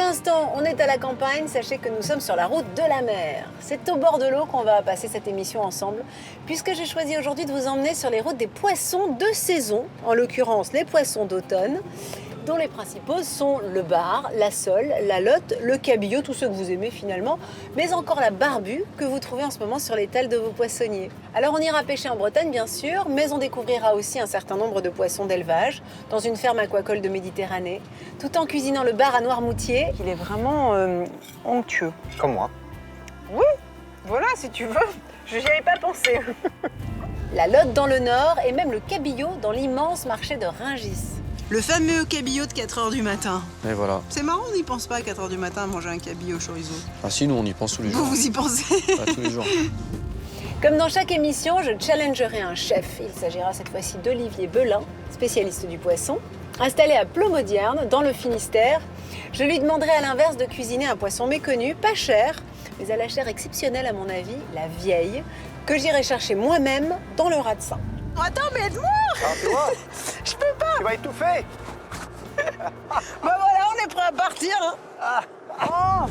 l'instant, on est à la campagne, sachez que nous sommes sur la route de la mer. C'est au bord de l'eau qu'on va passer cette émission ensemble, puisque j'ai choisi aujourd'hui de vous emmener sur les routes des poissons de saison, en l'occurrence les poissons d'automne, dont les principaux sont le bar, la sole, la lotte, le cabillaud, tous ceux que vous aimez finalement, mais encore la barbue que vous trouvez en ce moment sur les tels de vos poissonniers. Alors on ira pêcher en Bretagne bien sûr, mais on découvrira aussi un certain nombre de poissons d'élevage dans une ferme aquacole de Méditerranée, tout en cuisinant le bar à Noirmoutier. Il est vraiment onctueux. Comme moi. Oui, voilà si tu veux, je n'y avais pas pensé. La lotte dans le nord et même le cabillaud dans l'immense marché de Rungis. Le fameux cabillaud de 4h du matin. Et voilà. C'est marrant, on n'y pense pas à 4h du matin à manger un cabillaud au chorizo. Ah si, nous on y pense tous les jours. Vous y pensez? Pas tous les jours. Comme dans chaque émission, je challengerai un chef. Il s'agira cette fois-ci d'Olivier Belin, spécialiste du poisson. Installé à Plomodierne, dans le Finistère, je lui demanderai à l'inverse de cuisiner un poisson méconnu, pas cher, mais à la chair exceptionnelle à mon avis, la vieille, que j'irai chercher moi-même dans le Rat-de-Saint. Attends, mais aide-moi! Ah, tu vois, Je peux pas! tu vas étouffer. Bah voilà, on est prêt à partir, hein.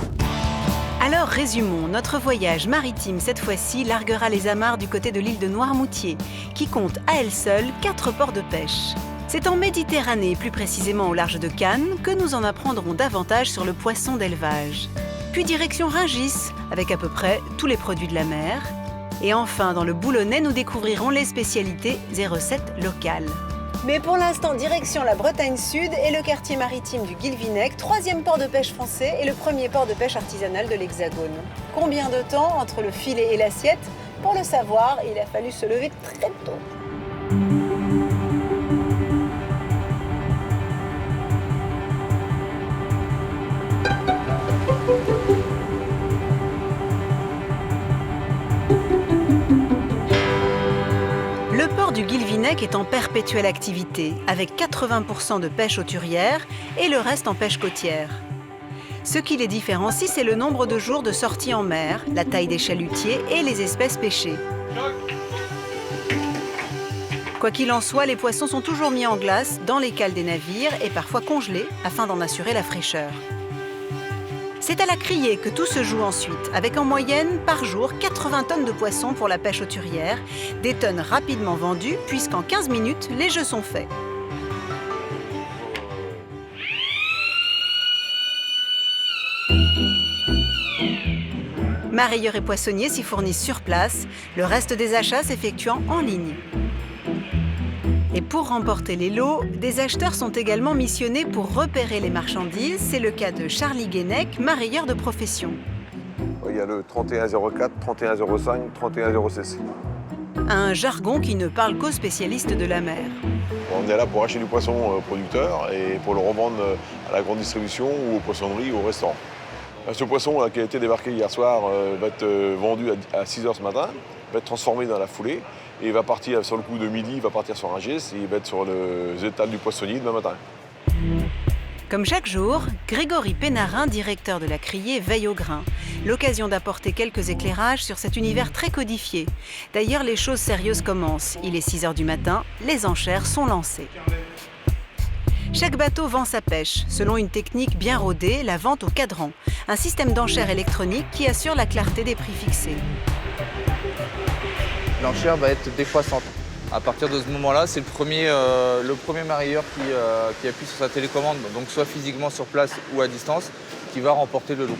Alors résumons, notre voyage maritime cette fois-ci larguera les amarres du côté de l'île de Noirmoutier, qui compte à elle seule 4 ports de pêche. C'est en Méditerranée, plus précisément au large de Cannes, que nous en apprendrons davantage sur le poisson d'élevage. Puis direction Rungis, avec à peu près tous les produits de la mer. Et enfin, dans le Boulonnais, nous découvrirons les spécialités et recettes locales. Mais pour l'instant, direction la Bretagne Sud et le quartier maritime du Guilvinec, 3e port de pêche français et le premier port de pêche artisanal de l'Hexagone. Combien de temps entre le filet et l'assiette? Pour le savoir, il a fallu se lever très tôt. Le port du Guilvinec est en perpétuelle activité, avec 80% de pêche hauturière et le reste en pêche côtière. Ce qui les différencie, c'est le nombre de jours de sortie en mer, la taille des chalutiers et les espèces pêchées. Quoi qu'il en soit, les poissons sont toujours mis en glace dans les cales des navires et parfois congelés afin d'en assurer la fraîcheur. C'est à la criée que tout se joue ensuite, avec en moyenne par jour 80 tonnes de poissons pour la pêche hauturière, des tonnes rapidement vendues puisqu'en 15 minutes, les jeux sont faits. Marailleurs et poissonniers s'y fournissent sur place, le reste des achats s'effectuant en ligne. Et pour remporter les lots, des acheteurs sont également missionnés pour repérer les marchandises. C'est le cas de Charlie Guénec, marailleur de profession. Il y a le 3104, 3105, 3106. Un jargon qui ne parle qu'aux spécialistes de la mer. On est là pour acheter du poisson aux producteurs et pour le revendre à la grande distribution ou aux poissonneries ou au restaurant. Ce poisson là, qui a été débarqué hier soir va être vendu à 6h ce matin, va être transformé dans la foulée et il va partir sur le coup de midi, il va partir sur Rungis et il va être sur les étals du poissonnier demain matin. Comme chaque jour, Grégory Pénarin, directeur de la criée, veille au grain. L'occasion d'apporter quelques éclairages sur cet univers très codifié. D'ailleurs, les choses sérieuses commencent. Il est 6h du matin, les enchères sont lancées. Chaque bateau vend sa pêche, selon une technique bien rodée, la vente au cadran. Un système d'enchères électronique qui assure la clarté des prix fixés. L'enchère va être décroissante. À partir de ce moment-là, c'est le premier marailleur qui appuie sur sa télécommande, donc soit physiquement sur place ou à distance, qui va remporter le lot.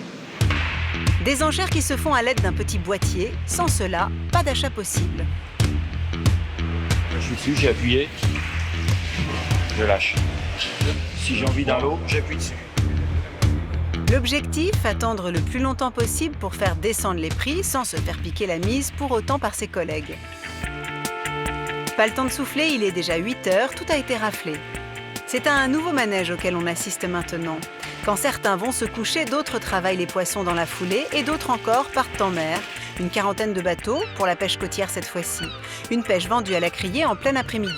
Des enchères qui se font à l'aide d'un petit boîtier. Sans cela, pas d'achat possible. Je suis dessus, j'ai appuyé, je lâche. Si j'ai envie d'un lot, j'appuie dessus. L'objectif, attendre le plus longtemps possible pour faire descendre les prix sans se faire piquer la mise pour autant par ses collègues. Pas le temps de souffler, il est déjà 8h, tout a été raflé. C'est un nouveau manège auquel on assiste maintenant. Quand certains vont se coucher, d'autres travaillent les poissons dans la foulée et d'autres encore partent en mer. Une quarantaine de bateaux, pour la pêche côtière cette fois-ci. Une pêche vendue à la criée en plein après-midi.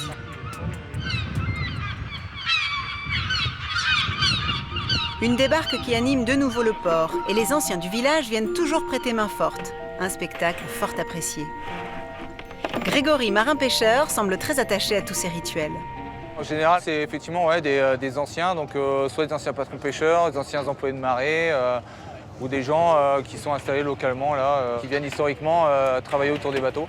Une débarque qui anime de nouveau le port et les anciens du village viennent toujours prêter main forte. Un spectacle fort apprécié. Grégory, marin-pêcheur, semble très attaché à tous ces rituels. En général, c'est effectivement des anciens, donc soit des anciens patrons pêcheurs, des anciens employés de marée, ou des gens qui sont installés localement, là, qui viennent historiquement travailler autour des bateaux.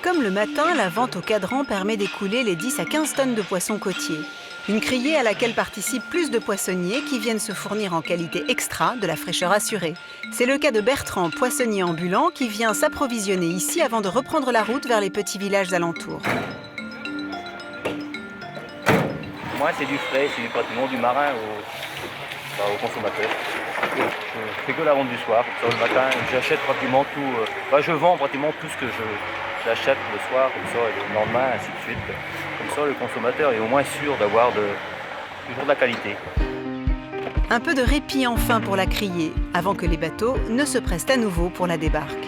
Comme le matin, la vente au cadran permet d'écouler les 10 à 15 tonnes de poissons côtiers. Une criée à laquelle participent plus de poissonniers qui viennent se fournir en qualité extra de la fraîcheur assurée. C'est le cas de Bertrand, poissonnier ambulant, qui vient s'approvisionner ici avant de reprendre la route vers les petits villages alentours. Moi, c'est du frais, c'est du pratiquement du marin au consommateur. Je fais que la vente du soir. Comme ça, le matin, j'achète pratiquement tout. Je vends pratiquement tout ce que j'achète le soir, comme ça, et le lendemain, ainsi de suite. Comme ça, le consommateur est au moins sûr d'avoir toujours de la qualité. Un peu de répit enfin pour la criée, avant que les bateaux ne se pressent à nouveau pour la débarque.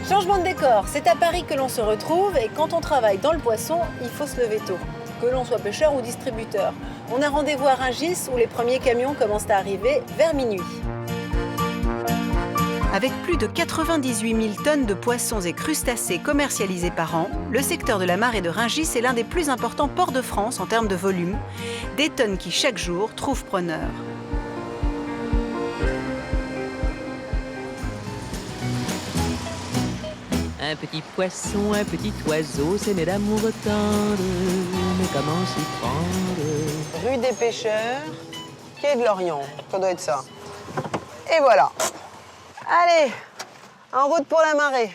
Changement de décor, c'est à Paris que l'on se retrouve et quand on travaille dans le poisson, il faut se lever tôt, que l'on soit pêcheur ou distributeur. On a rendez-vous à Rungis où les premiers camions commencent à arriver vers minuit. Avec plus de 98 000 tonnes de poissons et crustacés commercialisés par an, le secteur de la marée de Rungis est l'un des plus importants ports de France en termes de volume, des tonnes qui chaque jour trouvent preneur. Un petit poisson, un petit oiseau, c'est né d'amour tendre, mais comment s'y prendre? Rue des Pêcheurs, quai de l'Orient. Ça doit être ça. Et voilà. Allez, en route pour la marée.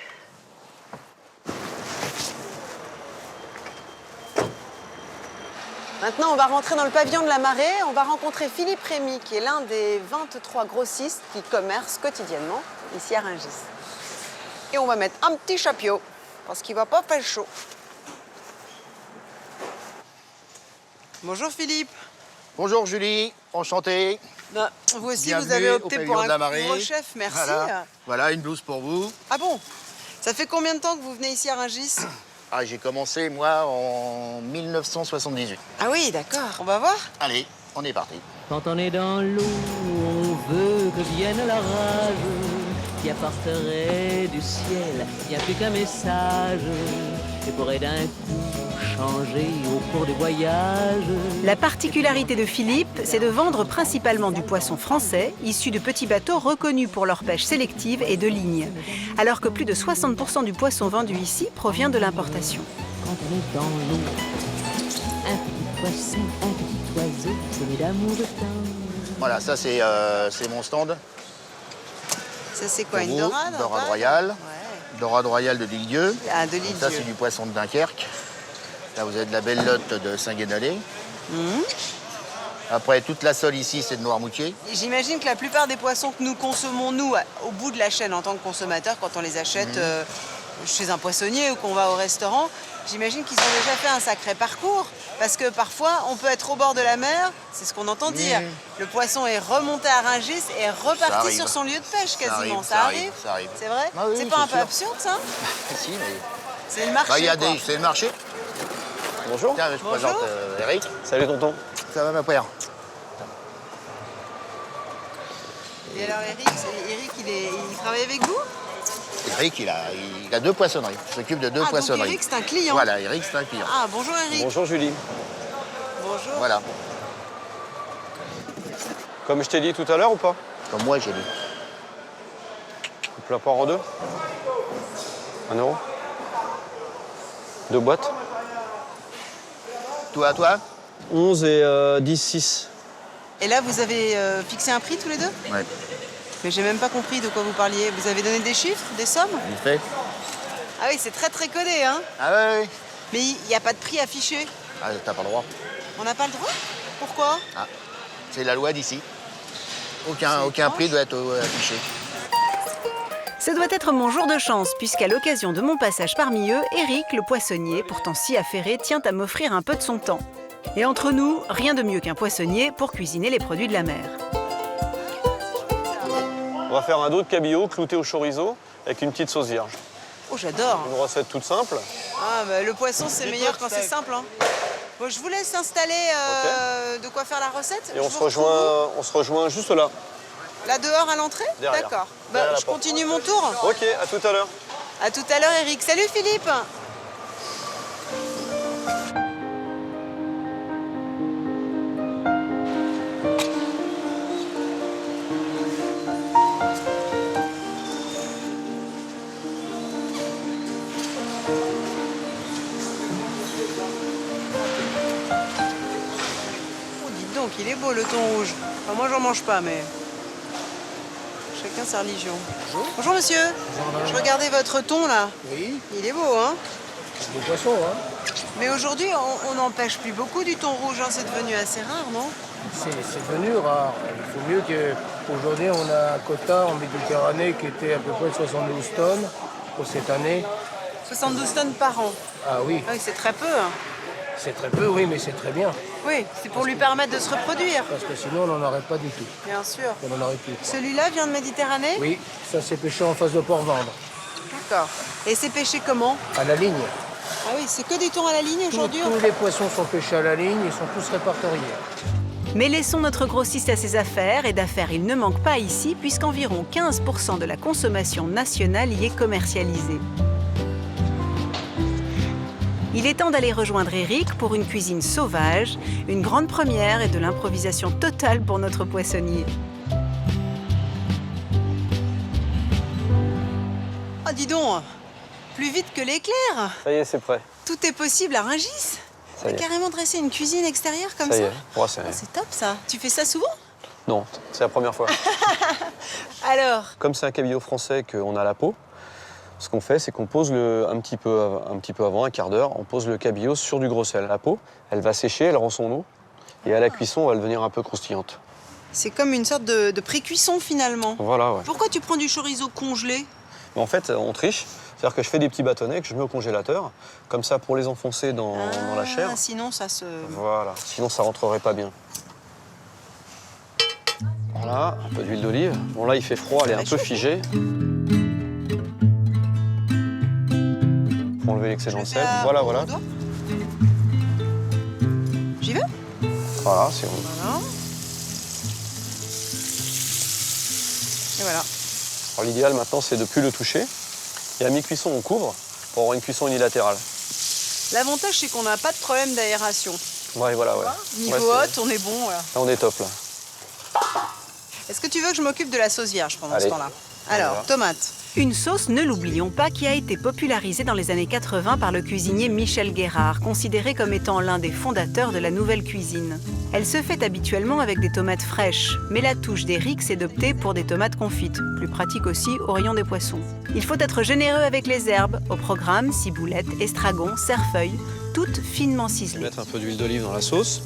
Maintenant, on va rentrer dans le pavillon de la marée. On va rencontrer Philippe Rémy, qui est l'un des 23 grossistes qui commercent quotidiennement ici à Rungis. Et on va mettre un petit chapeau, parce qu'il va pas faire chaud. Bonjour Philippe. Bonjour Julie, enchanté. Ben, vous aussi, Bienvenue vous avez au opté pavillon pour de la un marée. couvre-chef, merci. Voilà, une blouse pour vous. Ah bon? Ça fait combien de temps que vous venez ici à Rungis? J'ai commencé, moi, en 1978. Ah oui, d'accord. On va voir? Allez, on est parti. Quand on est dans l'eau, on veut que vienne l'orage qui apporterait du ciel bien plus qu'un message et pourrait d'un coup changer au cours du voyage. La particularité de Philippe, c'est de vendre principalement du poisson français, issu de petits bateaux reconnus pour leur pêche sélective et de ligne, alors que plus de 60% du poisson vendu ici provient de l'importation. Quand on est dans l'eau, un petit poisson, un petit oiseau, c'est né d'amour tendre. Voilà, ça c'est mon stand. Ça, c'est quoi, Pour une vous, dorade? dorade Ouais. royale. Ouais. Dorade royale de Lisieux. Ah, de Ça, l'île c'est du poisson de Dunkerque. Là, vous avez de la belle lotte de Saint-Guénalais. Après, toute la sole ici, c'est de Noirmoutier. J'imagine que la plupart des poissons que nous consommons, nous, au bout de la chaîne, en tant que consommateurs, quand on les achète chez un poissonnier ou qu'on va au restaurant, j'imagine qu'ils ont déjà fait un sacré parcours. Parce que parfois, on peut être au bord de la mer, c'est ce qu'on entend dire. Le poisson est remonté à Rungis et est reparti arrive. sur son lieu de pêche quasiment. Ça arrive. C'est vrai? Ah oui, c'est pas c'est un peu sûr. absurde, ça? Si, mais... C'est le marché, quoi. C'est le marché. Bonjour. Tiens, je Bonjour. présente Eric. Salut tonton. Ça va, ma poire? Et alors, Eric, il travaille avec vous? Eric, il a deux poissonneries. Il s'occupe de deux Donc poissonneries. Eric, c'est un client. Voilà, Eric, c'est un client. Ah, bonjour Eric. Bonjour Julie. Bonjour. Voilà, Comme je t'ai dit tout à l'heure ou pas? comme moi, j'ai dit. Plat poire en deux. 1 euro. 2 boîtes. Toi à toi? 11 et 10, 6. Et là, vous avez fixé un prix tous les deux? Ouais, Mais j'ai même pas compris de quoi vous parliez. Vous avez donné des chiffres, des sommes? vite fait. Ah oui, c'est très très codé, hein? Ah ouais, ouais. Mais il n'y a pas de prix affiché. Ah, t'as pas le droit. On n'a pas le droit? Pourquoi? Ah, c'est la loi d'ici. Aucun étrange. prix doit être affiché. Ce doit être mon jour de chance, puisqu'à l'occasion de mon passage parmi eux, Eric, le poissonnier, pourtant si affairé, tient à m'offrir un peu de son temps. Et entre nous, rien de mieux qu'un poissonnier pour cuisiner les produits de la mer. On va faire un dos de cabillaud clouté au chorizo avec une petite sauce vierge. Oh, j'adore. Une recette toute simple. Ah, bah, le poisson, c'est meilleur quand c'est simple, hein? Bon, je vous laisse installer de quoi faire la recette. Et Je on vous se rejoint juste là. retrouve là dehors à l'entrée. Derrière. D'accord. Derrière la Je porte. continue mon tour. Ok, à tout à l'heure. À tout à l'heure, Eric. Salut Philippe. Oh, dites donc, il est beau le thon rouge. Enfin, moi, j'en mange pas, mais chacun sa religion. Bonjour monsieur. Je regardais votre thon là. Oui, Il est beau, hein? des poissons, hein. Mais aujourd'hui, on n'en pêche plus beaucoup du thon rouge, hein. C'est devenu assez rare, non? C'est devenu rare. Il faut mieux qu'aujourd'hui, on a un quota en Méditerranée qui était à peu près 72 tonnes pour cette année. 72 tonnes par an. Ah oui, Ah oui, c'est très peu, hein. c'est très peu, oui, mais c'est très bien. Oui, c'est pour lui permettre de se reproduire, Parce que sinon, on n'en aurait pas du tout. bien sûr. On n'en aurait plus. Celui-là vient de Méditerranée? Oui, ça c'est pêché en face de Port-Vendre, D'accord. Et c'est pêché comment? à la ligne. Ah oui, c'est que des thons à la ligne aujourd'hui? Tous les poissons sont pêchés à la ligne, ils sont tous répertoriés. Mais laissons notre grossiste à ses affaires, et d'affaires il ne manque pas ici, puisqu'environ 15% de la consommation nationale y est commercialisée. Il est temps d'aller rejoindre Eric pour une cuisine sauvage, une grande première et de l'improvisation totale pour notre poissonnier. Ah, dis donc, plus vite que l'éclair. Ça y est, c'est prêt. Tout est possible à Rungis. Ça y T'as est. carrément dressé une cuisine extérieure comme Ça ça? y est. Ouais, c'est... Ah, c'est top ça. Tu fais ça souvent? Non, c'est la première fois. Alors, Comme c'est un cabillaud français qu'on a la peau, ce qu'on fait, c'est qu'on pose un petit peu avant, un quart d'heure, on pose le cabillaud sur du gros sel. La peau, elle va sécher, elle rend son eau, et à la cuisson, elle va devenir un peu croustillante. c'est comme une sorte de pré-cuisson finalement. Voilà, ouais. Pourquoi tu prends du chorizo congelé? Mais en fait, on triche. C'est-à-dire que je fais des petits bâtonnets que je mets au congélateur, comme ça pour les enfoncer dans la chair. Ah, sinon ça se... Voilà, sinon ça rentrerait pas bien. Voilà, un peu d'huile d'olive. Bon là, il fait froid, elle est un peu figée. Pour enlever l'excédent de sel. Voilà, voilà. J'y vais? Voilà, c'est bon. Voilà. Et voilà. Alors l'idéal maintenant, c'est de ne plus le toucher. Et à mi-cuisson, on couvre pour avoir une cuisson unilatérale. L'avantage, c'est qu'on n'a pas de problème d'aération. Ouais, voilà, ouais. Niveau Ouais, hôte, on est bon. Voilà. là, on est top, là. Est-ce que tu veux que je m'occupe de la sauce vierge pendant ce Allez. temps-là? Alors, Voilà. tomate. Une sauce, ne l'oublions pas, qui a été popularisée dans les années 80 par le cuisinier Michel Guérard, considéré comme étant l'un des fondateurs de la nouvelle cuisine. Elle se fait habituellement avec des tomates fraîches, mais la touche d'Eric, c'est d'opter pour des tomates confites, plus pratique aussi au rayon des poissons. Il faut être généreux avec les herbes, au programme ciboulette, estragon, cerfeuil, toutes finement Je vais ciselées. mettre un peu d'huile d'olive dans la sauce.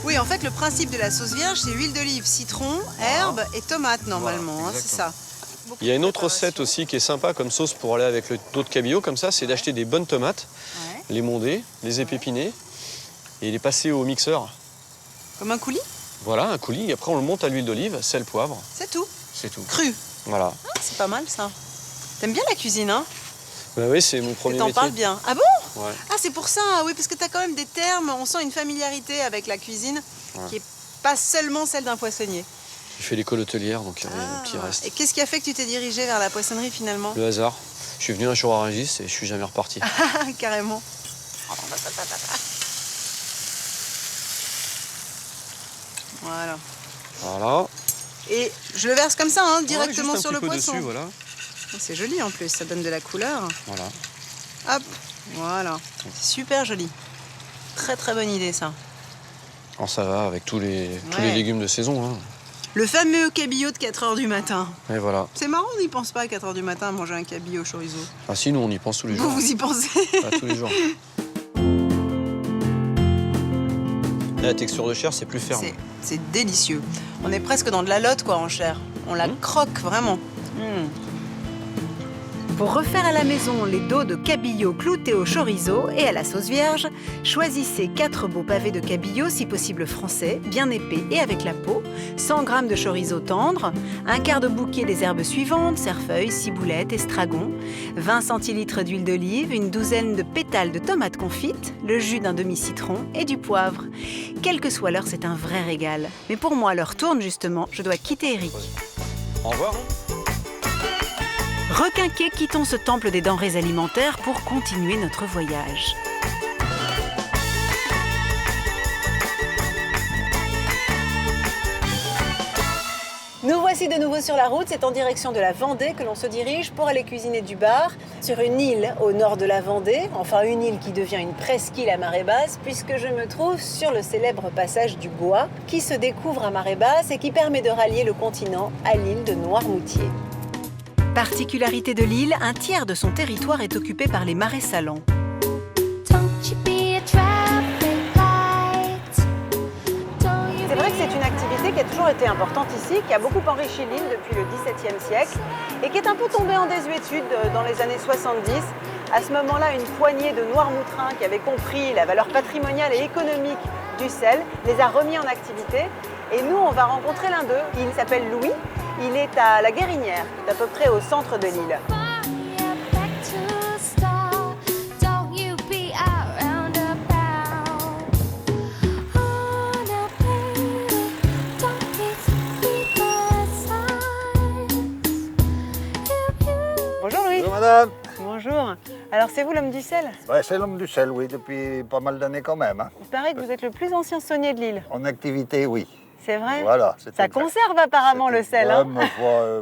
Oui, en fait, le principe de la sauce vierge, c'est huile d'olive, citron, herbe et tomate, normalement. Voilà, hein, c'est ça. Il y a une autre recette aussi qui est sympa comme sauce pour aller avec d'autres cabillaud comme ça, c'est d'acheter des bonnes tomates, Ouais. les monder, les épépiner et les passer au mixeur. Comme un coulis, Voilà, un coulis, et après on le monte à l'huile d'olive, sel, poivre, c'est tout. c'est tout. Cru. Voilà. Ah, c'est pas mal, ça. T'aimes bien la cuisine, hein? Bah oui, c'est mon Et premier t'en métier. parles bien. Ah bon? Ouais. Ah, c'est pour ça, oui, parce que t'as quand même des termes, on sent une familiarité avec la cuisine qui est pas seulement celle d'un poissonnier. J'ai fait l'école hôtelière, donc il y avait un petit reste. Et qu'est-ce qui a fait que tu t'es dirigé vers la poissonnerie finalement? Le hasard. Je suis venu un jour à Rungis et je suis jamais reparti. Carrément. Voilà. Voilà. Et je le verse comme ça, hein, Ouais, directement juste un sur le petit peu poisson. dessus, voilà. C'est joli en plus, ça donne de la couleur. Voilà. Hop, voilà. C'est super joli. Très très bonne idée ça. Alors ça va avec tous les Ouais. légumes de saison. Hein. Le fameux cabillaud de 4 h du matin. Et voilà. C'est marrant, on n'y pense pas à 4 h du matin à manger un cabillaud au chorizo. Ah si, nous on y pense tous les jours. Vous y pensez? Pas tous les jours. La texture de chair, c'est plus ferme. C'est délicieux. On est presque dans de la lotte quoi en chair. On la croque vraiment. Pour refaire à la maison les dos de cabillaud cloutés au chorizo et à la sauce vierge, choisissez 4 beaux pavés de cabillaud, si possible français, bien épais et avec la peau, 100 g de chorizo tendre, un quart de bouquet des herbes suivantes, cerfeuil, ciboulette, estragon, 20 centilitres d'huile d'olive, une douzaine de pétales de tomates confites, le jus d'un demi-citron et du poivre. Quelle que soit l'heure, c'est un vrai régal. Mais pour moi, l'heure tourne justement, je dois quitter Eric. Au revoir. Requinqués, quittons ce temple des denrées alimentaires pour continuer notre voyage. Nous voici de nouveau sur la route, c'est en direction de la Vendée que l'on se dirige pour aller cuisiner du bar sur une île au nord de la Vendée, enfin une île qui devient une presqu'île à marée basse puisque je me trouve sur le célèbre passage du Gois qui se découvre à marée basse et qui permet de rallier le continent à l'île de Noirmoutier. Particularité de l'île, un tiers de son territoire est occupé par les marais salants. C'est vrai que c'est une activité qui a toujours été importante ici, qui a beaucoup enrichi l'île depuis le XVIIe siècle et qui est un peu tombée en désuétude dans les années 70. À ce moment-là, une poignée de Noirmoutrins qui avaient compris la valeur patrimoniale et économique du sel les a remis en activité. Et nous, on va rencontrer l'un d'eux. Il s'appelle Louis. Il est à la Guérinière, à peu près au centre de l'île. Bonjour Louis. Bonjour madame. Bonjour. Alors c'est vous l'homme du sel? Ouais, c'est l'homme du sel, oui, depuis pas mal d'années quand même. Hein. Il paraît que vous êtes le plus ancien saunier de l'île. En activité, oui. C'est vrai? Voilà. Ça conserve apparemment le sel. Hein?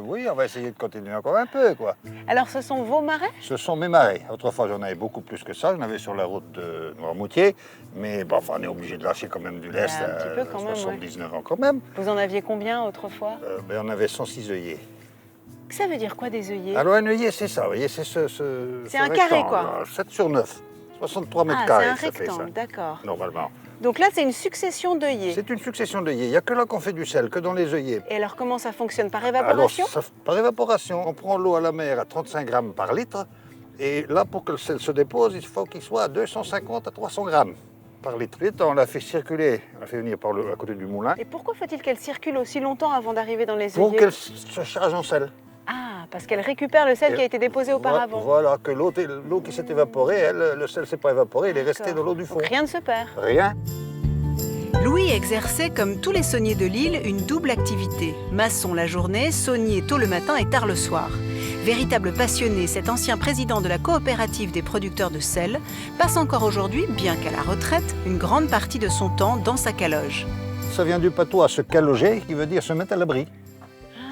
Oui, on va essayer de continuer encore un peu, quoi. Alors ce sont vos marais? Ce sont mes marais. Autrefois, j'en avais beaucoup plus que ça. J'en avais sur la route de Noirmoutier. Mais bon, enfin, on est obligé de lâcher quand même du lest. Un petit peu quand même, 79 ans quand même. Vous en aviez combien autrefois? On avait 106 œillets. Ça veut dire quoi des œillets? Alors un œillet, c'est ça, vous voyez, c'est ce c'est un carré, quoi. 7 sur 9. 63 mètres carrés, c'est un rectangle, d'accord. Normalement. Donc là, c'est une succession d'œillets. C'est une succession d'œillets. Il n'y a que là qu'on fait du sel, que dans les œillets. Et alors, comment ça fonctionne? Par évaporation? Par évaporation. On prend l'eau à la mer à 35 grammes par litre. Et là, pour que le sel se dépose, il faut qu'il soit à 250 à 300 grammes par litre. Et on l'a fait circuler, on l'a fait venir à côté du moulin. Et pourquoi faut-il qu'elle circule aussi longtemps avant d'arriver dans les œillets? Pour qu'elle se charge en sel. Ah, parce qu'elle récupère le sel qui a été déposé auparavant. Voilà, que l'eau qui s'est évaporée, le sel ne s'est pas évaporé, il est resté dans l'eau du fond. Donc rien ne se perd. Rien. Louis exerçait, comme tous les sauniers de l'île, une double activité. Maçon la journée, saunier tôt le matin et tard le soir. Véritable passionné, cet ancien président de la coopérative des producteurs de sel passe encore aujourd'hui, bien qu'à la retraite, une grande partie de son temps dans sa caloge. Ça vient du patois se caloger, qui veut dire se mettre à l'abri.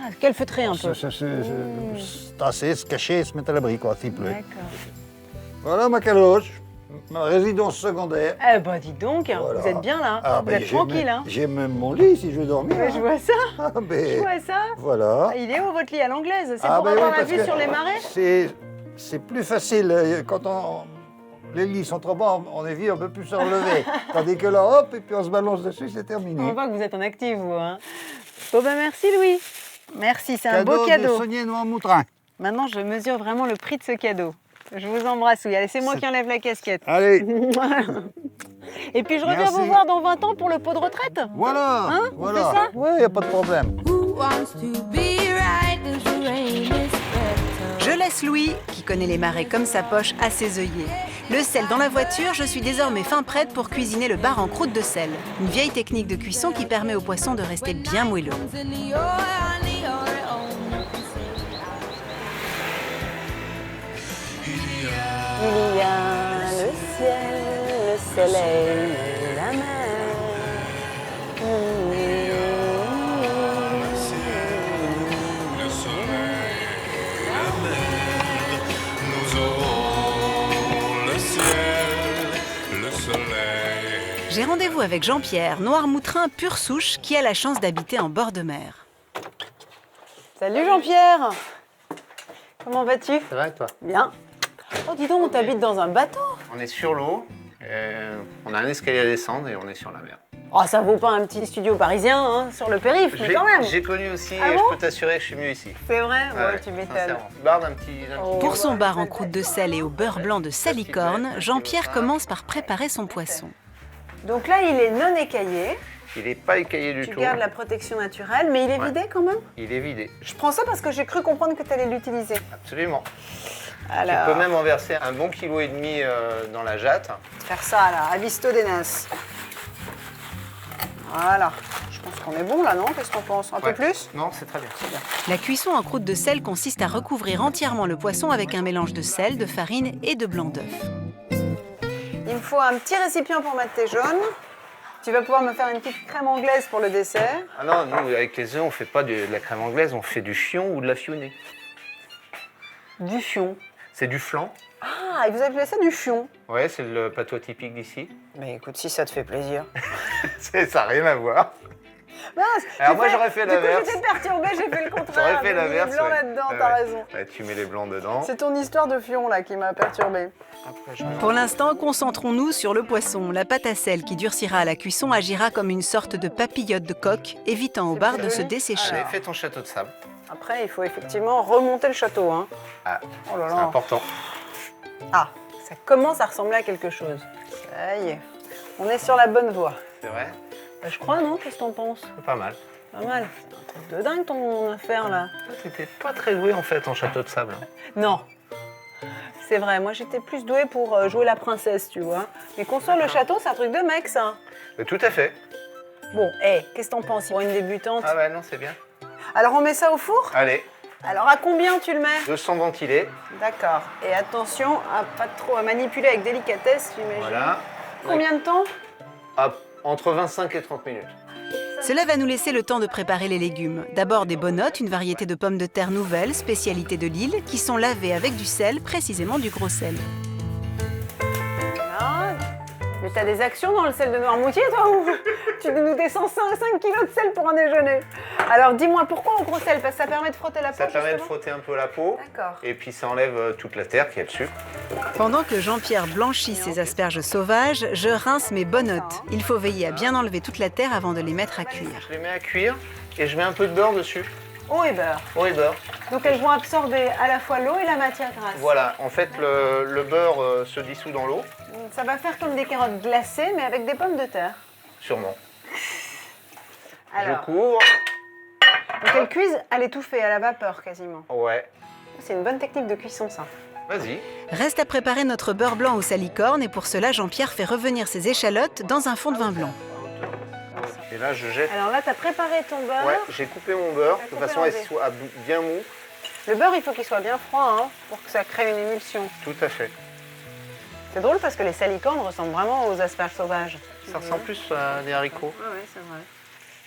Ah, calfeutrer un peu. Se tasser, se cacher, se mettre à l'abri, quoi, s'il pleut. D'accord. Voilà ma caloge, ma résidence secondaire. Eh ben, dis donc, voilà. Vous êtes bien là, vous êtes tranquille. Hein. J'ai même mon lit si je veux dormir. Mais je vois ça. Ah, je vois ça. Voilà. Il est où votre lit à l'anglaise? C'est pour avoir la vue sur les marais? C'est plus facile quand les lits sont trop bas, on est vieux, on ne peut plus se relever. Tandis que là, hop, et puis on se balance dessus, c'est terminé. On voit que vous êtes en actif, vous. Hein. Bon ben merci Louis. Merci, c'est un beau cadeau. Cadeau de saunier Noirmoutrin. Maintenant, je mesure vraiment le prix de ce cadeau. Je vous embrasse, oui. Allez, c'est moi qui enlève la casquette. Allez. Et puis, je reviens vous voir dans 20 ans pour le pot de retraite. Voilà. Hein, voilà. On fait ça? Oui, il n'y a pas de problème. Je laisse Louis, qui connaît les marais comme sa poche, à ses œillets. Le sel dans la voiture, je suis désormais fin prête pour cuisiner le bar en croûte de sel. Une vieille technique de cuisson qui permet au poisson de rester bien moelleux. Il y a le ciel, le soleil, la mer. Le soleil, la mer, nous aurons le ciel, le soleil. J'ai rendez-vous avec Jean-Pierre, Noirmoutrin pure souche, qui a la chance d'habiter en bord de mer. Salut Jean-Pierre. Comment vas-tu? Ça va et toi? Bien. Oh, dis donc, on t'habite dans un bateau. On est sur l'eau, on a un escalier à descendre et on est sur la mer. Oh, ça vaut pas un petit studio parisien hein, sur le périph', mais quand même. J'ai connu aussi Ah et bon je peux t'assurer que je suis mieux ici. C'est vrai? Ouais, Ouais, tu m'étonnes. sincèrement. Barre d'un petit... Pour son bar en croûte de sel et au beurre blanc de salicorne, Jean-Pierre commence par préparer son poisson. Donc là, il est non écaillé. Il n'est pas écaillé du Tu tout. gardes la protection naturelle, mais il est vidé quand même? Il est vidé. Je prends ça parce que j'ai cru comprendre que tu allais l'utiliser. Absolument. Alors, Tu peux même en verser un bon kilo et demi dans la jatte. faire ça là, à visto des nas. Voilà. Je pense qu'on est bon là, non? Qu'est-ce qu'on pense? Un peu plus? Non, c'est très bien. C'est bien. La cuisson en croûte de sel consiste à recouvrir entièrement le poisson avec un mélange de sel, de farine et de blanc d'œuf. Il me faut un petit récipient pour mettre tes jaunes. Tu vas pouvoir me faire une petite crème anglaise pour le dessert. Ah non, nous, avec les œufs, on ne fait pas de la crème anglaise, on fait du fion ou de la fionnée. Du fion. C'est du flan. Ah, et vous appelez ça du fion? Ouais, c'est le patois typique d'ici. Mais écoute, si ça te fait plaisir. Ça n'a rien à voir. Mince, Alors moi, j'aurais fait Du coup, l'inverse. j'étais perturbée, j'ai fait le contraire. J'aurais fait J'ai mis l'inverse. les blancs là-dedans, t'as raison. Ouais, tu mets les blancs dedans. C'est ton histoire de fion là qui m'a perturbée. Pour l'instant, concentrons-nous sur le poisson. La pâte à sel qui durcira à la cuisson agira comme une sorte de papillote de coque, évitant au bar de se dessécher. Allez, fais ton château de sable. Après, il faut effectivement remonter le château. Hein. Ah, Oh là c'est là. important. Ah, ça commence à ressembler à quelque chose. Ça y est, on est sur la bonne voie. C'est vrai? Bah, je crois, non? Qu'est-ce que t'en penses? C'est pas mal. Pas mal. C'est un truc de dingue ton affaire là. Toi, t'étais pas très doué en fait en château de sable. Non. C'est vrai, moi j'étais plus douée pour jouer la princesse, tu vois. Mais construire le château, c'est un truc de mec, ça. Tout à fait. Bon, hé, qu'est-ce que t'en penses pour une débutante? Ah ouais, non, c'est bien. Alors on met ça au four? Allez, Alors à combien tu le mets? 200 ventilés. D'accord. Et attention à pas trop à manipuler avec délicatesse, j'imagine. Voilà. Combien de temps? Entre 25 et 30 minutes. Cela va nous laisser le temps de préparer les légumes. D'abord des bonnottes, une variété de pommes de terre nouvelles, spécialité de l'île, qui sont lavées avec du sel, précisément du gros sel. Ah, mais t'as des actions dans le sel de Noirmoutier, toi, ou tu nous descends 5 kilos de sel pour un déjeuner? Alors dis-moi, pourquoi au gros sel? Parce que ça permet de frotter la peau, Ça permet de justement. frotter un peu la peau. D'accord. Et puis ça enlève toute la terre qu'il y a dessus. Pendant que Jean-Pierre blanchit ses asperges sauvages, je rince mes bonnottes. Il faut veiller à bien enlever toute la terre avant de les mettre à cuire. Je les mets à cuire et je mets un peu de beurre dessus. Eau et beurre. Eau et beurre. Donc elles vont absorber à la fois l'eau et la matière grasse. Voilà, en fait le beurre se dissout dans l'eau, Ça va faire comme des carottes glacées, mais avec des pommes de terre. sûrement. Alors, Je couvre. donc elles cuisent à l'étouffer, à la vapeur quasiment. Ouais, C'est une bonne technique de cuisson, ça. vas-y. Reste à préparer notre beurre blanc au salicorne et pour cela, Jean-Pierre fait revenir ses échalotes dans un fond de vin blanc. Et là je jette. Alors là, tu as préparé ton beurre. Ouais, j'ai coupé mon beurre de coupé façon en à dés. ce qu'il soit bien mou. Le beurre, il faut qu'il soit bien froid hein, pour que ça crée une émulsion. Tout à fait. C'est drôle parce que les salicornes ressemblent vraiment aux asperges sauvages. Ça ressemble plus à des haricots. Oui, c'est vrai.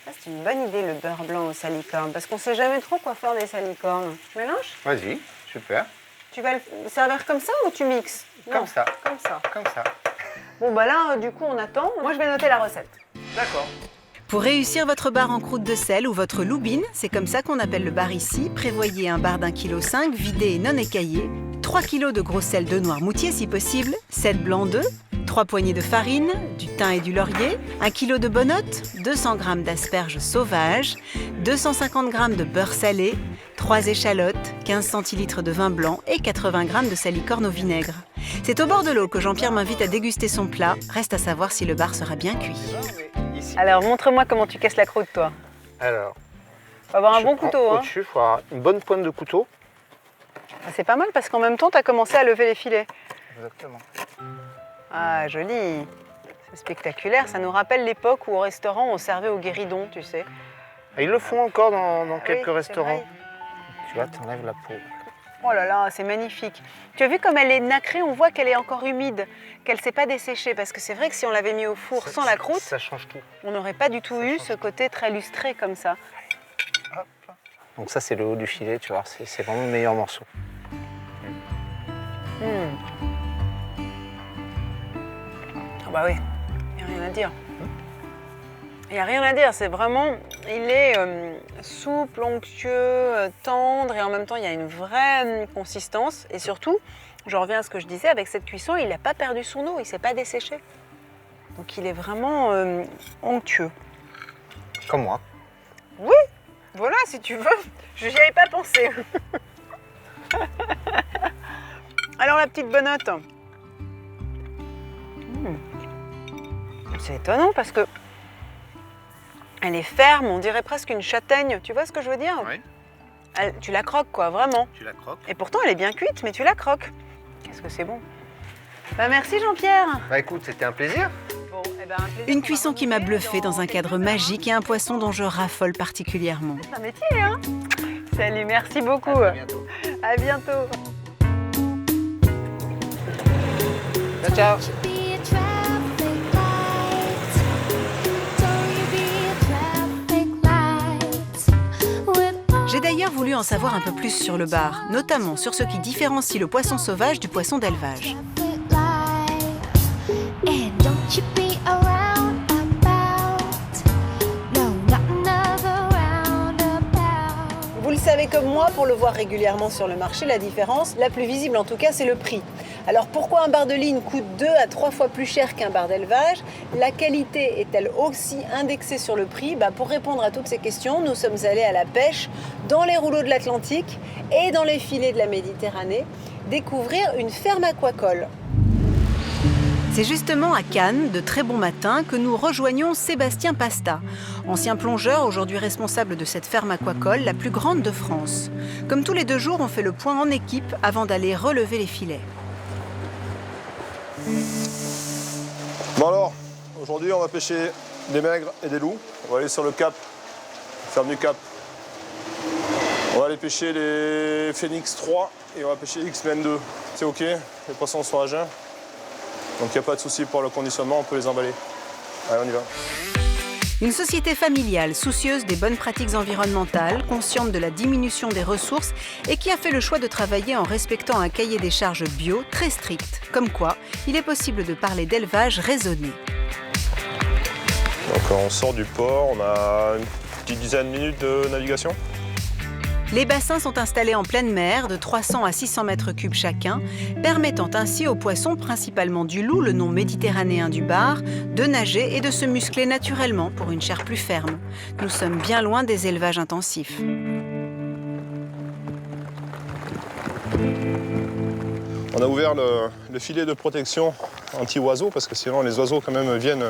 Ça, c'est une bonne idée, le beurre blanc aux salicornes, parce qu'on sait jamais trop quoi faire des salicornes. Tu mélanges? Vas-y, super. Tu vas le servir comme ça ou tu mixes? Comme Non, ça. Comme ça. Comme ça. Bon, bah là, du coup, on attend. Moi, je vais noter la recette. D'accord. Pour réussir votre bar en croûte de sel ou votre loubine, c'est comme ça qu'on appelle le bar ici, prévoyez un bar d'1,5 kg vidé et non écaillé, 3 kg de gros sel de Noirmoutier si possible, 7 blancs d'œufs, 3 poignées de farine, du thym et du laurier, 1 kg de bonnottes, 200 g d'asperges sauvages, 250 g de beurre salé, 3 échalotes, 15 centilitres de vin blanc et 80 g de salicorne au vinaigre. C'est au bord de l'eau que Jean-Pierre m'invite à déguster son plat, reste à savoir si le bar sera bien cuit. Ici. Alors, montre-moi comment tu casses la croûte, toi. Alors, Faut avoir un je bon prends couteau. Hein. Au-dessus, il faut avoir une bonne pointe de couteau. Ah, c'est pas mal parce qu'en même temps, tu as commencé à lever les filets. Exactement. Ah, joli. C'est spectaculaire. Ça nous rappelle l'époque où au restaurant, on servait au guéridon, tu sais. Et ils le font encore dans Ah quelques oui, c'est restaurants. vrai. Tu vois, tu enlèves la peau. Oh là là, c'est magnifique. Tu as vu comme elle est nacrée, on voit qu'elle est encore humide, qu'elle ne s'est pas desséchée. Parce que c'est vrai que si on l'avait mis au four sans la croûte, Ça change tout. on n'aurait pas du tout eu ce côté très lustré comme ça. Donc ça, c'est le haut du filet, tu vois. C'est vraiment le meilleur morceau. Ah bah oui, il n'y a rien à dire. Il n'y a rien à dire, c'est vraiment, il est souple, onctueux, tendre et en même temps il y a une vraie consistance. Et surtout, je reviens à ce que je disais, avec cette cuisson, il n'a pas perdu son eau, il ne s'est pas desséché. Donc il est vraiment onctueux. Comme moi. Oui, voilà, si tu veux. Je n'y avais pas pensé. Alors la petite benotte. C'est étonnant parce que elle est ferme, on dirait presque une châtaigne. Tu vois ce que je veux dire? Oui. Tu la croques quoi, vraiment. Tu la croques. Et pourtant elle est bien cuite, mais tu la croques. Qu'est-ce que c'est bon. Bah merci Jean-Pierre. Bah écoute, c'était un plaisir. Bon, eh ben, un plaisir Une qu'on cuisson va qui m'a retrouver bluffé dans un cadre quelques magique et un poisson dont je raffole particulièrement. C'est un métier, hein. Salut, merci beaucoup. À bientôt. À bientôt. Ciao, ciao. J'ai d'ailleurs voulu en savoir un peu plus sur le bar, notamment sur ce qui différencie le poisson sauvage du poisson d'élevage. Vous le savez comme moi, pour le voir régulièrement sur le marché, la différence, la plus visible en tout cas, c'est le prix. Alors pourquoi un bar de ligne coûte 2 à 3 fois plus cher qu'un bar d'élevage? La qualité est-elle aussi indexée sur le prix? Pour répondre à toutes ces questions, nous sommes allés à la pêche, dans les rouleaux de l'Atlantique et dans les filets de la Méditerranée, découvrir une ferme aquacole. C'est justement à Cannes, de très bon matin, que nous rejoignons Sébastien Pasta, ancien plongeur, aujourd'hui responsable de cette ferme aquacole, la plus grande de France. Comme tous les 2 jours, on fait le point en équipe avant d'aller relever les filets. Bon alors, aujourd'hui on va pêcher des maigres et des loups. On va aller sur le Cap, ferme du Cap. On va aller pêcher les Phoenix 3 et on va pêcher X-Men 2. C'est ok, les poissons sont à jeun. Donc il n'y a pas de souci pour le conditionnement, on peut les emballer. Allez, on y va. Une société familiale, soucieuse des bonnes pratiques environnementales, consciente de la diminution des ressources et qui a fait le choix de travailler en respectant un cahier des charges bio très strict. Comme quoi, il est possible de parler d'élevage raisonné. Donc on sort du port, on a une petite dizaine de minutes de navigation. Les bassins sont installés en pleine mer, de 300 à 600 mètres cubes chacun, permettant ainsi aux poissons, principalement du loup, le nom méditerranéen du bar, de nager et de se muscler naturellement pour une chair plus ferme. Nous sommes bien loin des élevages intensifs. On a ouvert le filet de protection anti-oiseaux parce que sinon les oiseaux quand même viennent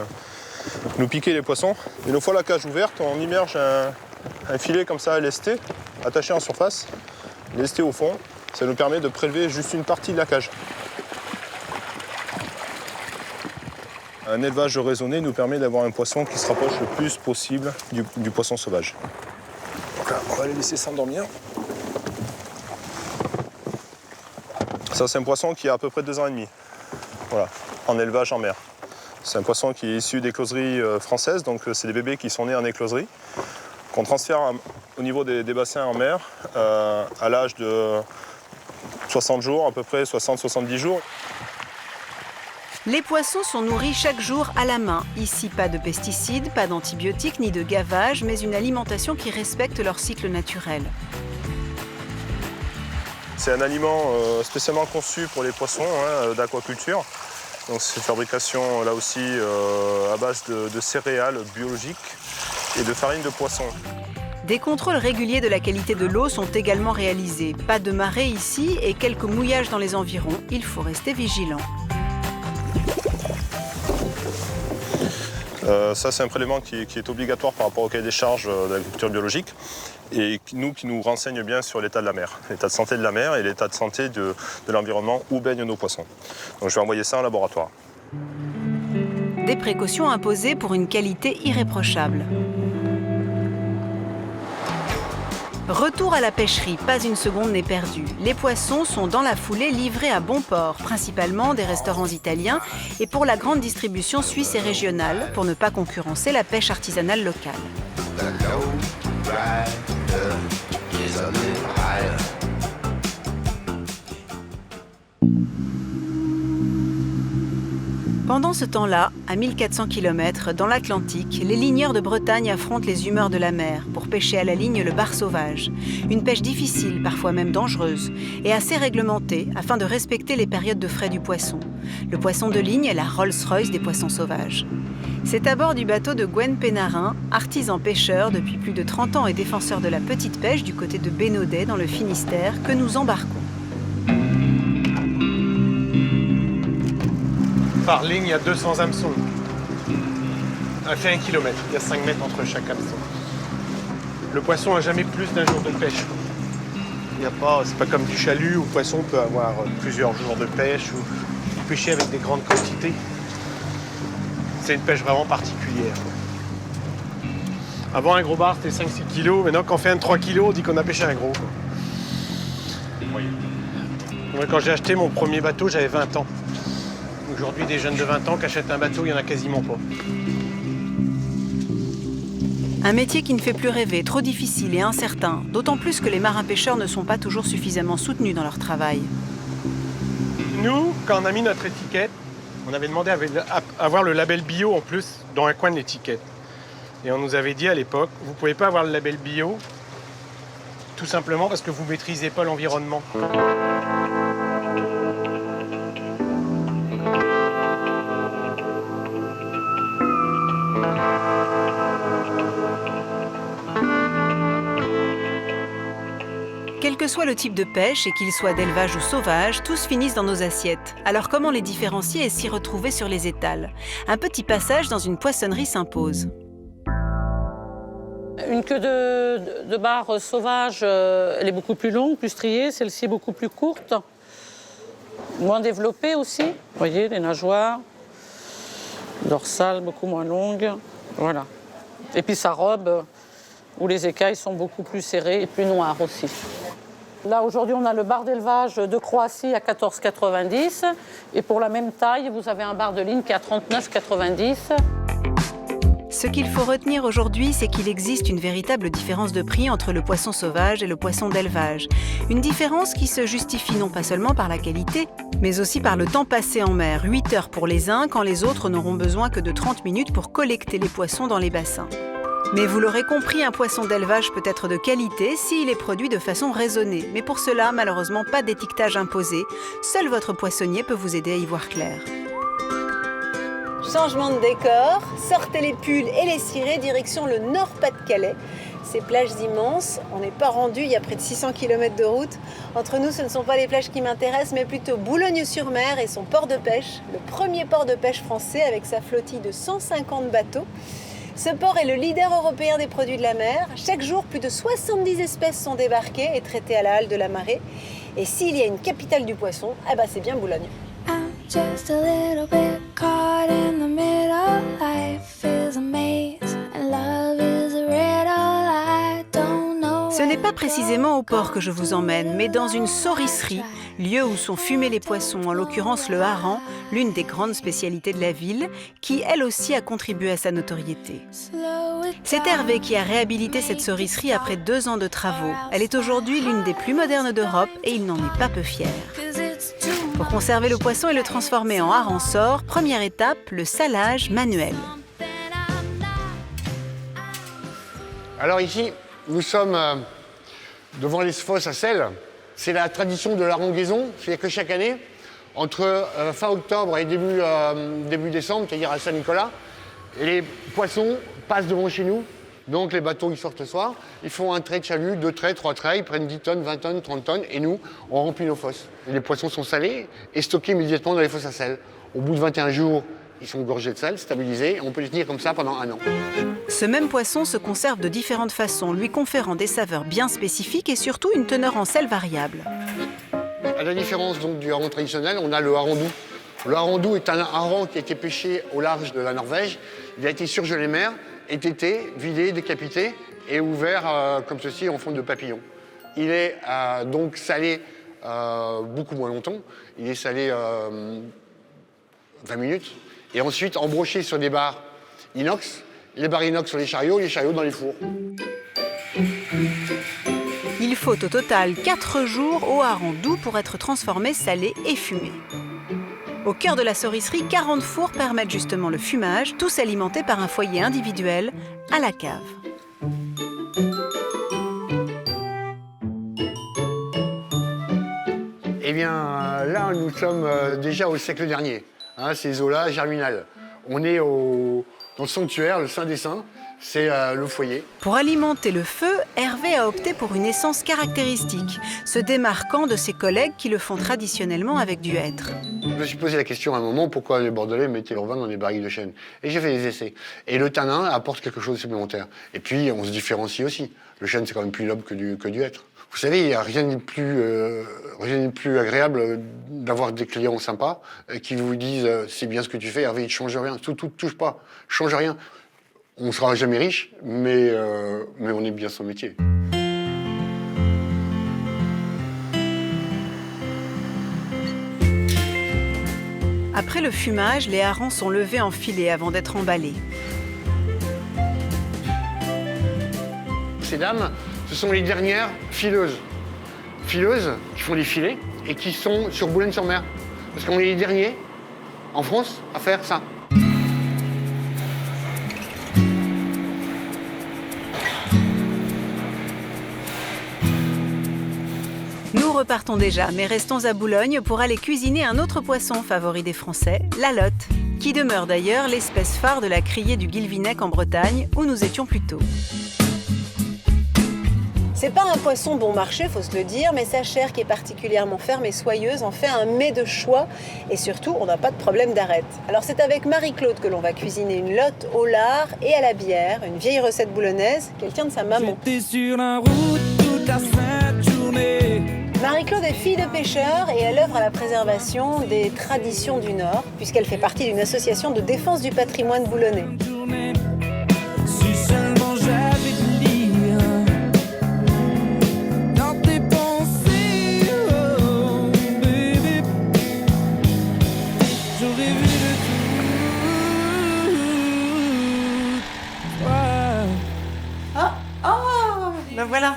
nous piquer les poissons. Une fois la cage ouverte, on immerge un filet comme ça lesté, attaché en surface, lesté au fond. Ça nous permet de prélever juste une partie de la cage. Un élevage raisonné nous permet d'avoir un poisson qui se rapproche le plus possible du poisson sauvage. Donc là, on va les laisser s'endormir. Ça, c'est un poisson qui a à peu près 2 ans et demi. Voilà, en élevage en mer. C'est un poisson qui est issu d'écloseries françaises, donc c'est des bébés qui sont nés en écloserie, qu'on transfère au niveau des bassins en mer à l'âge de 60 jours, à peu près 60-70 jours. Les poissons sont nourris chaque jour à la main. Ici, pas de pesticides, pas d'antibiotiques ni de gavage, mais une alimentation qui respecte leur cycle naturel. C'est un aliment spécialement conçu pour les poissons d'aquaculture. Donc c'est une fabrication là aussi à base de céréales biologiques et de farine de poisson. Des contrôles réguliers de la qualité de l'eau sont également réalisés. Pas de marée ici et quelques mouillages dans les environs. Il faut rester vigilant. Ça, c'est un prélèvement qui est obligatoire par rapport au cahier des charges de l'agriculture biologique et qui nous renseigne bien sur l'état de la mer, l'état de santé de la mer et l'état de santé de l'environnement où baignent nos poissons. Donc je vais envoyer ça en laboratoire. Des précautions imposées pour une qualité irréprochable. Retour à la pêcherie, pas une seconde n'est perdue. Les poissons sont dans la foulée livrés à bon port, principalement des restaurants italiens et pour la grande distribution suisse et régionale, pour ne pas concurrencer la pêche artisanale locale. Pendant ce temps-là, à 1400 km, dans l'Atlantique, les ligneurs de Bretagne affrontent les humeurs de la mer pour pêcher à la ligne le bar sauvage. Une pêche difficile, parfois même dangereuse, et assez réglementée afin de respecter les périodes de frai du poisson. Le poisson de ligne est la Rolls-Royce des poissons sauvages. C'est à bord du bateau de Gwen Pénarin, artisan pêcheur depuis plus de 30 ans et défenseur de la petite pêche du côté de Bénodet dans le Finistère, que nous embarquons. Par ligne, il y a 200 hameçons. Elle fait 1 km, il y a 5 mètres entre chaque hameçon. Le poisson n'a jamais plus d'un jour de pêche. C'est pas comme du chalut où le poisson peut avoir plusieurs jours de pêche ou pêcher avec des grandes quantités. C'est une pêche vraiment particulière. Avant, un gros bar, c'était 5-6 kilos. Maintenant, quand on fait un 3 kilos, on dit qu'on a pêché un gros. Moi, quand j'ai acheté mon premier bateau, j'avais 20 ans. Aujourd'hui, des jeunes de 20 ans qui achètent un bateau, il n'y en a quasiment pas. Un métier qui ne fait plus rêver, trop difficile et incertain, d'autant plus que les marins-pêcheurs ne sont pas toujours suffisamment soutenus dans leur travail. Nous, quand on a mis notre étiquette, on avait demandé à avoir le label bio en plus dans un coin de l'étiquette. Et on nous avait dit à l'époque, vous ne pouvez pas avoir le label bio, tout simplement parce que vous ne maîtrisez pas l'environnement. Quel que soit le type de pêche, et qu'il soit d'élevage ou sauvage, tous finissent dans nos assiettes. Alors comment les différencier et s'y retrouver sur les étals? Un petit passage dans une poissonnerie s'impose. Une queue de bar sauvage, elle est beaucoup plus longue, plus striée. Celle-ci est beaucoup plus courte, moins développée aussi. Vous voyez, les nageoires, dorsale beaucoup moins longue. Voilà. Et puis sa robe, où les écailles sont beaucoup plus serrées et plus noires aussi. Là, aujourd'hui, on a le bar d'élevage de Croatie à 14,90. Et pour la même taille, vous avez un bar de ligne qui est à 39,90. Ce qu'il faut retenir aujourd'hui, c'est qu'il existe une véritable différence de prix entre le poisson sauvage et le poisson d'élevage. Une différence qui se justifie non pas seulement par la qualité, mais aussi par le temps passé en mer. 8 heures pour les uns, quand les autres n'auront besoin que de 30 minutes pour collecter les poissons dans les bassins. Mais vous l'aurez compris, un poisson d'élevage peut être de qualité s'il est produit de façon raisonnée. Mais pour cela, malheureusement, pas d'étiquetage imposé. Seul votre poissonnier peut vous aider à y voir clair. Changement de décor, sortez les pulls et les cirés, direction le Nord-Pas-de-Calais. Ces plages immenses, on n'est pas rendu, il y a près de 600 km de route. Entre nous, ce ne sont pas les plages qui m'intéressent, mais plutôt Boulogne-sur-Mer et son port de pêche, le premier port de pêche français avec sa flottille de 150 bateaux. Ce port est le leader européen des produits de la mer. Chaque jour, plus de 70 espèces sont débarquées et traitées à la halle de la marée. Et s'il y a une capitale du poisson, c'est bien Boulogne. Just a little bit caught in the middle. Life is a maze and love is a riddle. I don't know. Ce n'est pas précisément au port que je vous emmène, mais dans une saurisserie, lieu où sont fumés les poissons, en l'occurrence le hareng, l'une des grandes spécialités de la ville, qui elle aussi a contribué à sa notoriété. C'est Hervé qui a réhabilité cette saurisserie après 2 ans de travaux. Elle est aujourd'hui l'une des plus modernes d'Europe et il n'en est pas peu fier. Pour conserver le poisson et le transformer en hareng-sort, première étape, le salage manuel. Alors ici, nous sommes devant les fosses à sel. C'est la tradition de la harengaison, c'est que chaque année, entre fin octobre et début décembre, c'est-à-dire à Saint-Nicolas, les poissons passent devant chez nous. Donc les bateaux, ils sortent le soir, ils font un trait de chalut, 2 traits, 3 traits, ils prennent 10 tonnes, 20 tonnes, 30 tonnes, et nous, on remplit nos fosses. Et les poissons sont salés et stockés immédiatement dans les fosses à sel. Au bout de 21 jours, ils sont gorgés de sel, stabilisés, et on peut les tenir comme ça pendant 1 an. Ce même poisson se conserve de différentes façons, lui conférant des saveurs bien spécifiques et surtout une teneur en sel variable. À la différence donc, du hareng traditionnel, on a le hareng doux. Le hareng doux est un hareng qui a été pêché au large de la Norvège. Il a été surgelé mer, étêté, vidé, décapité et ouvert comme ceci en forme de papillon. Il est donc salé beaucoup moins longtemps. Il est salé 20 minutes et ensuite embroché sur des barres inox. Les barres inox sur les chariots dans les fours. Il faut au total 4 jours au hareng doux pour être transformé, salé et fumé. Au cœur de la saurisserie, 40 fours permettent justement le fumage, tous alimentés par un foyer individuel à la cave. Eh bien, là, nous sommes déjà au siècle dernier. Hein, ces eaux-là germinales. On est dans le sanctuaire, le Saint des Saints. C'est le foyer. Pour alimenter le feu, Hervé a opté pour une essence caractéristique, se démarquant de ses collègues qui le font traditionnellement avec du hêtre. Je me suis posé la question à un moment, pourquoi les Bordelais mettaient leur vin dans des barriques de chêne. Et j'ai fait des essais. Et le tanin apporte quelque chose de supplémentaire. Et puis, on se différencie aussi. Le chêne, c'est quand même plus noble que du hêtre. Vous savez, il n'y a rien de plus agréable d'avoir des clients sympas qui vous disent « c'est bien ce que tu fais, Hervé, il ne change rien, touche pas, change rien ». On ne sera jamais riche, mais on est bien son métier. Après le fumage, les harengs sont levés en filets avant d'être emballés. Ces dames, ce sont les dernières fileuses. Fileuses qui font des filets et qui sont sur Boulogne-sur-Mer. Parce qu'on est les derniers en France à faire ça. Nous repartons déjà, mais restons à Boulogne pour aller cuisiner un autre poisson favori des Français, la lotte, qui demeure d'ailleurs l'espèce phare de la criée du Guilvinec en Bretagne, où nous étions plus tôt. C'est pas un poisson bon marché, faut se le dire, mais sa chair qui est particulièrement ferme et soyeuse en fait un mets de choix. Et surtout, on n'a pas de problème d'arête. Alors c'est avec Marie-Claude que l'on va cuisiner une lotte au lard et à la bière, une vieille recette boulonnaise qu'elle tient de sa maman. J'étais sur la route toute la sainte journée. Marie-Claude est fille de pêcheur et elle œuvre à la préservation des traditions du Nord, puisqu'elle fait partie d'une association de défense du patrimoine boulonnais. Si seulement j'avais de lire dans tes pensées, oh baby, j'aurais vu de tout. Toi. Oh, ben voilà.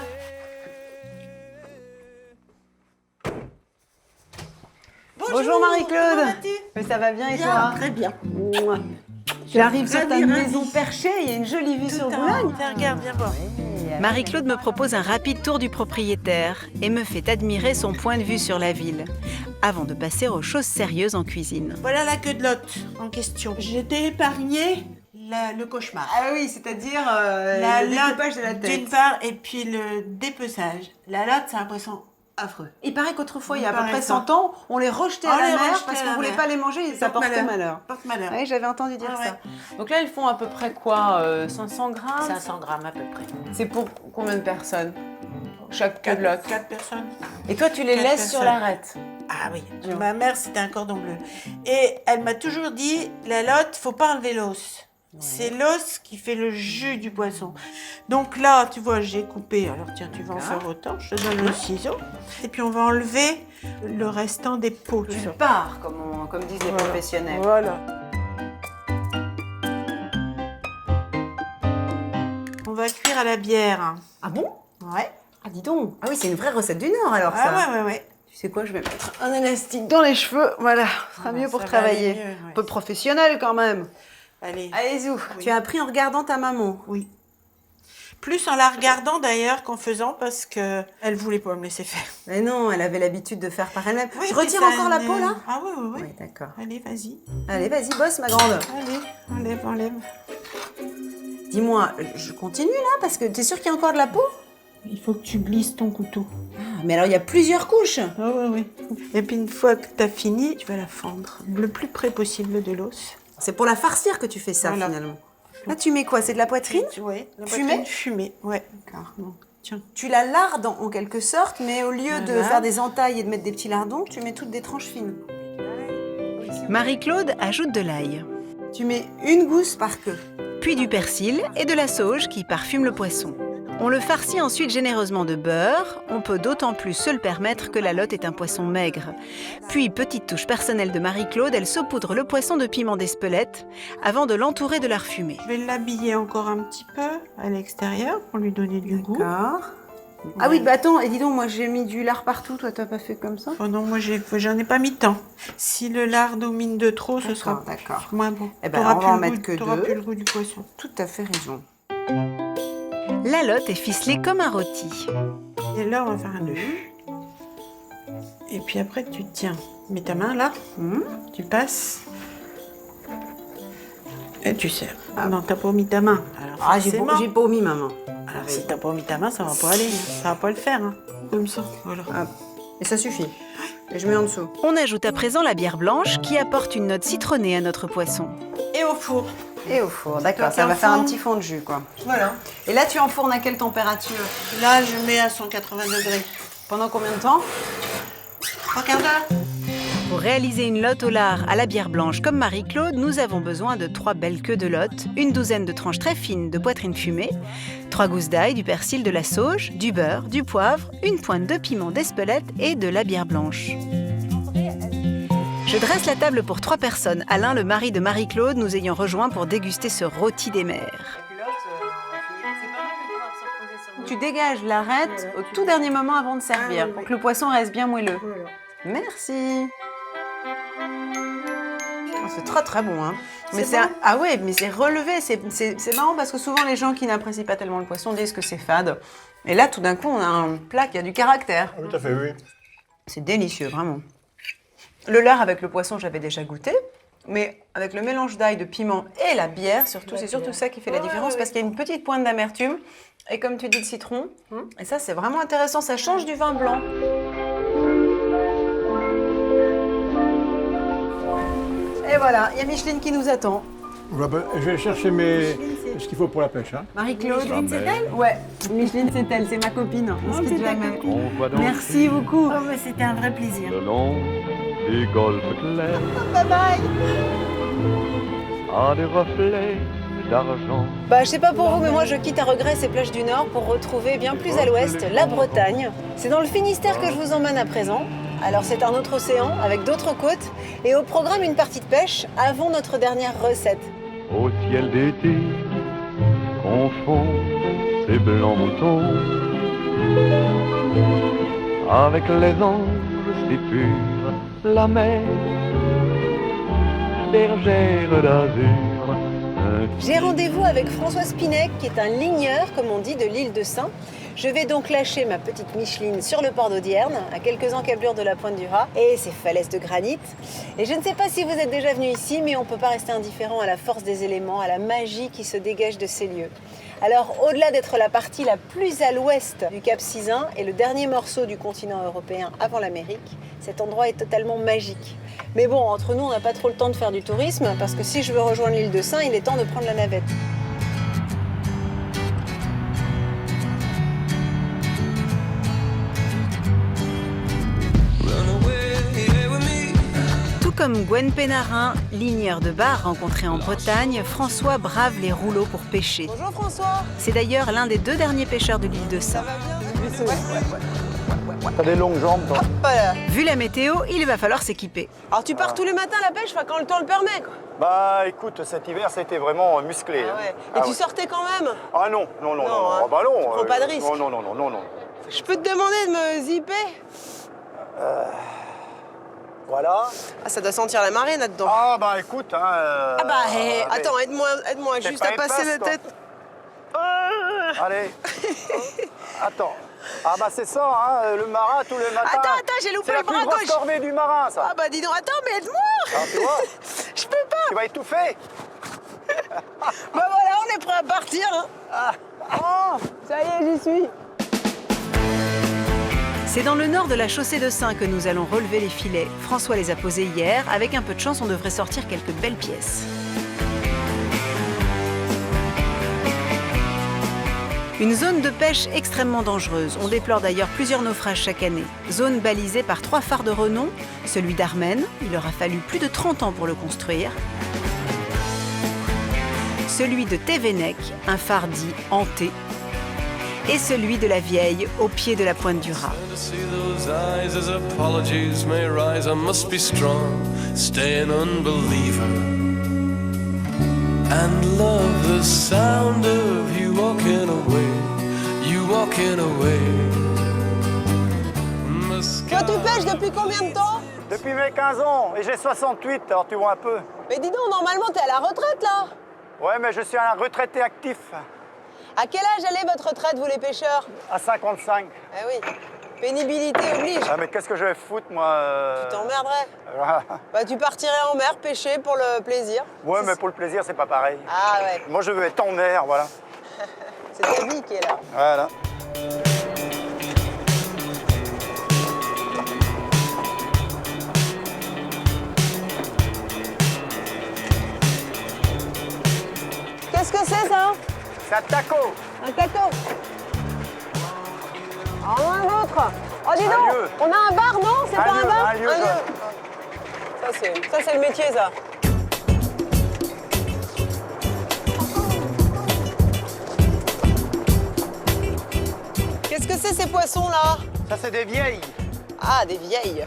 Bonjour Marie-Claude. Comment vas-tu? Mais ça va bien et Bien, toi? très bien. J'arrive sur ta Ravie, maison ravie. perchée, il y a une jolie vue sur Boulogne. Tiens, regarde, viens voir. Marie-Claude me propose un rapide tour du propriétaire et me fait admirer son point de vue sur la ville, avant de passer aux choses sérieuses en cuisine. Voilà la queue de lotte en question. J'ai épargné le cauchemar. Ah oui, c'est-à-dire Le découpage de la tête. D'une part, et puis le dépeçage. La lotte, c'est un poisson affreux. Il paraît qu'autrefois, il y a à peu paraît près ça. 100 ans, on les rejetait à On la les mer rejetait parce à qu'on la ne voulait mer. pas les manger et ça portait malheur. Porte-malheur. Oui, j'avais entendu dire Ah ça. ouais. Donc là, ils font à peu près quoi 500 grammes 500 grammes à peu près. C'est pour combien de personnes? Chaque queue de lotte. 4 personnes. Et toi, tu les 4 laisses sur personnes. l'arête? Ah oui, ma mère, c'était un cordon bleu. Et elle m'a toujours dit, la lotte, faut pas enlever l'os. C'est l'os qui fait le jus du poisson. Donc là, tu vois, j'ai coupé. Alors tiens, tu vas en faire autant. Je te donne le ciseau. Et puis on va enlever le restant des peaux. Tu pars, comme disent les professionnels. Voilà. On va cuire à la bière. Ah bon? Ouais. Ah dis donc. Ah oui, c'est une vraie recette du Nord alors ça. Ah ouais. Tu sais quoi, je vais mettre un élastique dans les cheveux. Voilà, ce sera mieux pour ça va travailler. aller mieux, ouais. Un peu professionnel quand même. Allez. Allez, Zou. Oui. Tu as appris en regardant ta maman? Oui. Plus en la regardant d'ailleurs qu'en faisant parce que elle voulait pas me laisser faire. Mais non, elle avait l'habitude de faire par elle-même. Oui, Je mais retire ça encore la ne- peau là? Ah oui. Oui, d'accord. Allez, vas-y. Allez, vas-y, bosse ma grande. Allez, enlève. Dis-moi, je continue là parce que t'es sûre qu'il y a encore de la peau? Il faut que tu glisses ton couteau. Mais alors il y a plusieurs couches. Ah oui. Et puis une fois que tu as fini, tu vas la fendre le plus près possible de l'os. C'est pour la farcir que tu fais ça Voilà. finalement. Là, tu mets quoi? C'est de la poitrine? Oui. Fumée? Fumée, ouais. D'accord. Tiens. Tu la lardes en quelque sorte, mais au lieu de Voilà. faire des entailles et de mettre des petits lardons, tu mets toutes des tranches fines. Marie-Claude ajoute de l'ail, Tu mets une gousse par queue. puis du persil et de la sauge qui parfume le poisson. On le farcit ensuite généreusement de beurre. On peut d'autant plus se le permettre que la lotte est un poisson maigre. Puis, petite touche personnelle de Marie-Claude, elle saupoudre le poisson de piment d'Espelette avant de l'entourer de lard fumé. Je vais l'habiller encore un petit peu à l'extérieur pour lui donner du goût. D'accord. Ah oui, bah attends, et dis donc, moi j'ai mis du lard partout, toi t'as pas fait comme ça? Oh non, moi j'en ai pas mis tant. Si le lard domine de trop, ce sera moins bon. Eh ben, T'auras on plus va en le mettre goût- que t'auras 2. plus le goût du poisson. Tout à fait raison. La lotte est ficelée comme un rôti. Et là, on va faire un nœud. Et puis après, tu tiens. Mets ta main là. Tu passes. Et tu serres. Ah non, t'as pas mis ta main. Alors, Ah, j'ai forcément. pas mis ma main. Alors, si t'as pas mis ta main, ça va pas aller. Ça va pas le faire. Hein. Comme ça, voilà. Et ça suffit. Et je mets en dessous. On ajoute à présent la bière blanche qui apporte une note citronnée à notre poisson. Et au four. Et au four, d'accord. Donc, Ça va en faire un four. petit fond de jus, quoi. Voilà. Et là, tu enfournes à quelle température? Là, je mets à 180 degrés. Pendant combien de temps? 3 quarts d'heure. Pour réaliser une lotte au lard à la bière blanche comme Marie-Claude, nous avons besoin de 3 belles queues de lotte, une douzaine de tranches très fines de poitrine fumée, 3 gousses d'ail, du persil, de la sauge, du beurre, du poivre, une pointe de piment d'Espelette et de la bière blanche. Je dresse la table pour 3 personnes, Alain, le mari de Marie-Claude, nous ayant rejoints pour déguster ce rôti des mers. Tu dégages l'arête au tout dernier moment avant de servir, pour que le poisson reste bien moelleux. Merci. Oh, c'est très très bon, hein. Mais C'est bon ah ouais, mais c'est relevé, c'est marrant parce que souvent les gens qui n'apprécient pas tellement le poisson disent que c'est fade. Et là, tout d'un coup, on a un plat qui a du caractère. Tout à fait, oui. C'est délicieux, vraiment. Le lard avec le poisson, j'avais déjà goûté. Mais avec le mélange d'ail, de piment et la bière, surtout, c'est surtout ça qui fait la différence parce qu'il y a une petite pointe d'amertume et comme tu dis, de citron. Et ça, c'est vraiment intéressant. Ça change du vin blanc. Et voilà, il y a Micheline qui nous attend. Je vais chercher ce qu'il faut pour la pêche. Hein. Marie-Claude, Micheline, c'est elle? Ouais, Micheline, c'est elle, c'est ma copine. On se quitte jamais. On voit Merci beaucoup. Oh, mais c'était un vrai plaisir. le long des golfes clairs Bye bye. à des reflets d'argent. Bah, je sais pas pour vous, mais moi je quitte à regret ces plages du Nord pour retrouver bien plus à l'ouest la Bretagne. C'est dans le Finistère que je vous emmène à présent. Alors c'est un autre océan avec d'autres côtes et au programme une partie de pêche avant notre dernière recette. Au ciel d'été confond ces blancs moutons avec les anges si purs, la mer, bergère d'azur. J'ai rendez-vous avec François Spinec, qui est un ligneur, comme on dit, de l'île de Saint. Je vais donc lâcher ma petite Micheline sur le port d'Audierne, à quelques encablures de la pointe du Raz, et ses falaises de granit. Et je ne sais pas si vous êtes déjà venu ici, mais on ne peut pas rester indifférent à la force des éléments, à la magie qui se dégage de ces lieux. Alors, au-delà d'être la partie la plus à l'ouest du Cap Sizun et le dernier morceau du continent européen avant l'Amérique, cet endroit est totalement magique. Mais bon, entre nous, on n'a pas trop le temps de faire du tourisme, parce que si je veux rejoindre l'île de Saint, il est temps de prendre la navette. Tout comme Gwen Pénarin, ligneur de bar rencontré en Bretagne, François brave les rouleaux pour pêcher. Bonjour François. C'est d'ailleurs l'un des 2 derniers pêcheurs de l'île de Saint. T'as des longues jambes, toi. Vu la météo, il va falloir s'équiper. Alors tu pars tous les matins à la pêche, enfin, quand le temps le permet, quoi. Bah écoute, cet hiver, ça a été vraiment musclé. Ah hein. ouais. Et Ah tu ouais. sortais quand même? Ah non, non, non, non. hein. Ah bah non. Tu prends pas de risque. Non, non, non, non, non. Je peux te demander de me zipper? Voilà. Ah, ça doit sentir la marée là-dedans. Ah bah écoute, hein. Ah bah, attends, aide-moi T'es juste pas à passer épaisse, la toi. tête. Allez. Attends. Ah bah c'est ça, hein, le marin tous les matins. Attends, j'ai loupé C'est le bras la plus grosse gauche. corvée du marin, ça. Ah bah dis donc, attends, mais aide-moi. Ah, tu vois, Je peux pas. tu vas étouffer. Bah voilà, on est prêt à partir. Hein. Oh, ça y est, j'y suis. C'est dans le nord de la chaussée de Saint que nous allons relever les filets. François les a posés hier. Avec un peu de chance, on devrait sortir quelques belles pièces. Une zone de pêche extrêmement dangereuse. On déplore d'ailleurs plusieurs naufrages chaque année. Zone balisée par 3 phares de renom. Celui d'Armen, il leur a fallu plus de 30 ans pour le construire. Celui de Thévenec, un phare dit hanté. Et celui de la Vieille, au pied de la pointe du Raz. To see those eyes as apologies may rise, I must be strong, stay an unbeliever, and love the sound of you walking away. You walking away. Toi, tu pêches depuis combien de temps? Depuis mes 15 ans, et j'ai 68, alors tu vois un peu. Mais dis donc, normalement, t'es à la retraite, là. Ouais, mais je suis un retraité actif. À quel âge elle est, votre retraite, vous, les pêcheurs? À 55. Eh oui, pénibilité oblige. Ah, mais qu'est-ce que je vais foutre, moi Tu t'emmerderais. Bah, tu partirais en mer pêcher pour le plaisir. Ouais, mais pour le plaisir, c'est pas pareil. Ah ouais. Moi, je veux être en mer, voilà. C'est ta vie qui est là. Voilà. Qu'est-ce que c'est, ça? C'est un taco. Un taco. Ah, un autre. Oh, dis donc, on a un bar, non? C'est pas un bar? Un lieu. Ça, c'est le métier, ça. Qu'est-ce que c'est, ces poissons-là? Ça, c'est des vieilles. Ah, des vieilles.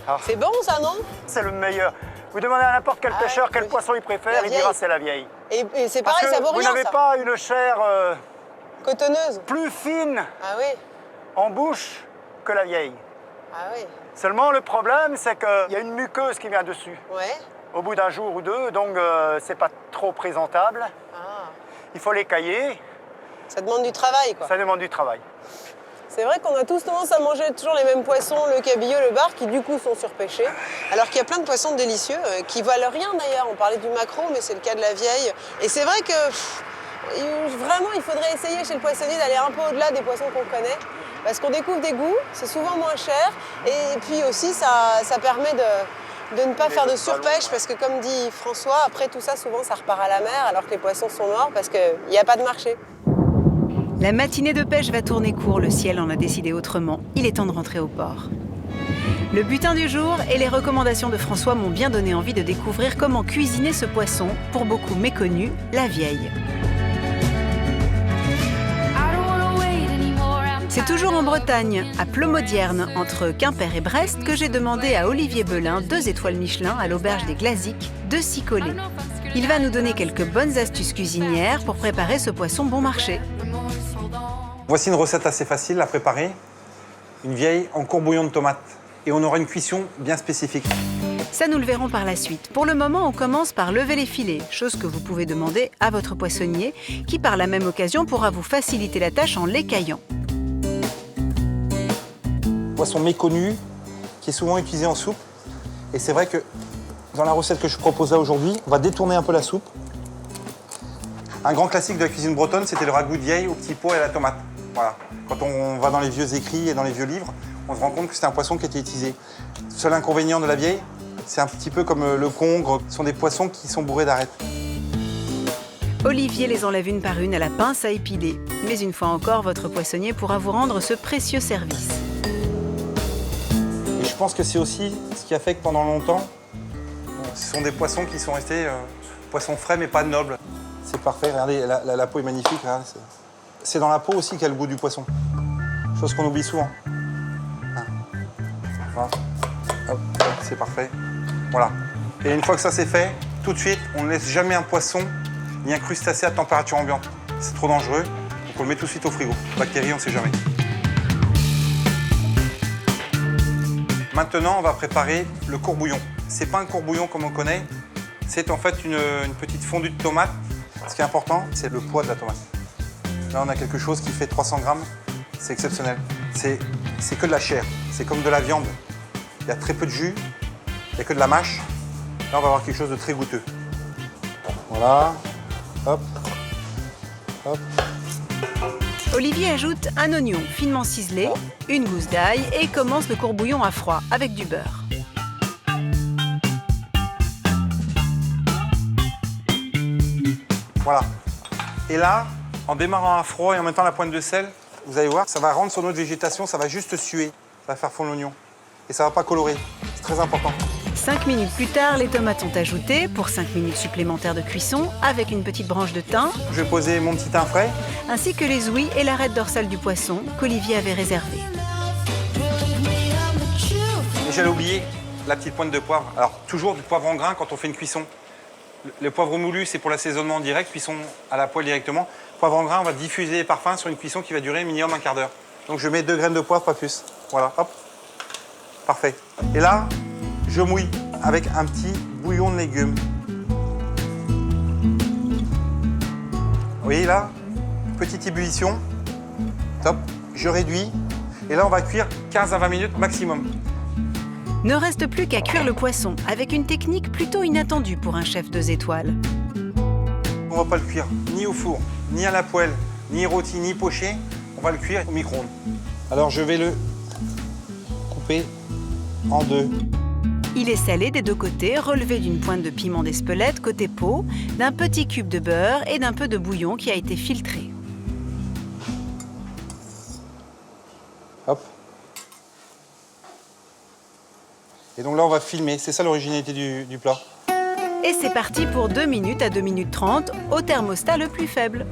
Ah. C'est bon, ça, non? C'est le meilleur. Vous demandez à n'importe quel pêcheur quel poisson il préfère, il dira c'est la vieille. Et c'est pareil, ça vaut rien, vous n'avez ça. pas une chair cotonneuse, plus fine en bouche que la vieille. Ah oui. Seulement, le problème, c'est qu'il y a une muqueuse qui vient dessus. Ouais. Au bout d'un jour ou deux, donc c'est pas trop présentable. Ah. Il faut l'écailler. Ça demande du travail, quoi. Ça demande du travail. C'est vrai qu'on a tous tendance à manger toujours les mêmes poissons, le cabillaud, le bar, qui du coup sont surpêchés. Alors qu'il y a plein de poissons délicieux, qui valent rien d'ailleurs. On parlait du maquereau, mais c'est le cas de la vieille. Et c'est vrai que vraiment, il faudrait essayer chez le poissonnier d'aller un peu au-delà des poissons qu'on connaît. Parce qu'on découvre des goûts, c'est souvent moins cher. Et puis aussi, ça permet de ne pas faire de surpêche. Parce que comme dit François, après tout ça, souvent, ça repart à la mer alors que les poissons sont morts parce qu'il n'y a pas de marché. La matinée de pêche va tourner court, le ciel en a décidé autrement. Il est temps de rentrer au port. Le butin du jour et les recommandations de François m'ont bien donné envie de découvrir comment cuisiner ce poisson, pour beaucoup méconnu, la vieille. C'est toujours en Bretagne, à Plomodierne, entre Quimper et Brest, que j'ai demandé à Olivier Belin 2 étoiles Michelin à l'auberge des Glaziques de s'y coller. Il va nous donner quelques bonnes astuces cuisinières pour préparer ce poisson bon marché. Voici une recette assez facile à préparer. Une vieille en courbouillon de tomates. Et on aura une cuisson bien spécifique. Ça, nous le verrons par la suite. Pour le moment, on commence par lever les filets, chose que vous pouvez demander à votre poissonnier, qui par la même occasion pourra vous faciliter la tâche en l'écaillant. Poisson méconnu, qui est souvent utilisé en soupe. Et c'est vrai que dans la recette que je propose là aujourd'hui, on va détourner un peu la soupe. Un grand classique de la cuisine bretonne, c'était le ragoût de vieille au petit pot et à la tomate. Voilà. Quand on va dans les vieux écrits et dans les vieux livres, on se rend compte que c'est un poisson qui était utilisé. Le seul inconvénient de la vieille, c'est un petit peu comme le congre. Ce sont des poissons qui sont bourrés d'arêtes. Olivier les enlève une par une à la pince à épiler. Mais une fois encore, votre poissonnier pourra vous rendre ce précieux service. Et je pense que c'est aussi ce qui a fait que pendant longtemps, ce sont des poissons qui sont restés poissons frais mais pas nobles. C'est parfait, regardez, la peau est magnifique. C'est dans la peau aussi qu'il y a le goût du poisson. Chose qu'on oublie souvent. Voilà. Hop, c'est parfait. Voilà. Et une fois que ça c'est fait, tout de suite, on ne laisse jamais un poisson ni un crustacé à température ambiante. C'est trop dangereux, donc on le met tout de suite au frigo. Bactéries, on ne sait jamais. Maintenant, on va préparer le courbouillon. C'est pas un courbouillon comme on connaît, c'est en fait une petite fondue de tomate. Ce qui est important, c'est le poids de la tomate. Là, on a quelque chose qui fait 300 grammes. C'est exceptionnel. C'est que de la chair. C'est comme de la viande. Il y a très peu de jus. Il n'y a que de la mâche. Là, on va avoir quelque chose de très goûteux. Voilà. Hop. Hop. Olivier ajoute un oignon finement ciselé, une gousse d'ail et commence le courbouillon à froid avec du beurre. Voilà. Et là, en démarrant à froid et en mettant la pointe de sel, vous allez voir, ça va rendre sur notre végétation, ça va juste suer. Ça va faire fondre l'oignon. Et ça ne va pas colorer. C'est très important. 5 minutes plus tard, les tomates sont ajoutées pour 5 minutes supplémentaires de cuisson avec une petite branche de thym. Je vais poser mon petit thym frais. Ainsi que les ouïes et l'arête dorsale du poisson qu'Olivier avait réservé. Et j'allais oublier la petite pointe de poivre. Alors, toujours du poivre en grain quand on fait une cuisson. Le poivre moulu, c'est pour l'assaisonnement direct, cuisson à la poêle directement. Poivre en grain, on va diffuser les parfums sur une cuisson qui va durer minimum un quart d'heure. Donc je mets 2 graines de poivre, pas plus. Voilà, hop. Parfait. Et là, je mouille avec un petit bouillon de légumes. Vous voyez là, petite ébullition. Top. Je réduis. Et là, on va cuire 15 à 20 minutes maximum. Ne reste plus qu'à cuire le poisson, avec une technique plutôt inattendue pour un chef 2 étoiles. On va pas le cuire ni au four, ni à la poêle, ni rôti, ni poché. On va le cuire au micro-ondes. Alors je vais le couper en 2. Il est salé des 2 côtés, relevé d'une pointe de piment d'Espelette côté peau, d'un petit cube de beurre et d'un peu de bouillon qui a été filtré. Hop. Et donc là, on va filmer. C'est ça l'originalité du plat. Et c'est parti pour 2 minutes à 2 minutes 30 au thermostat le plus faible.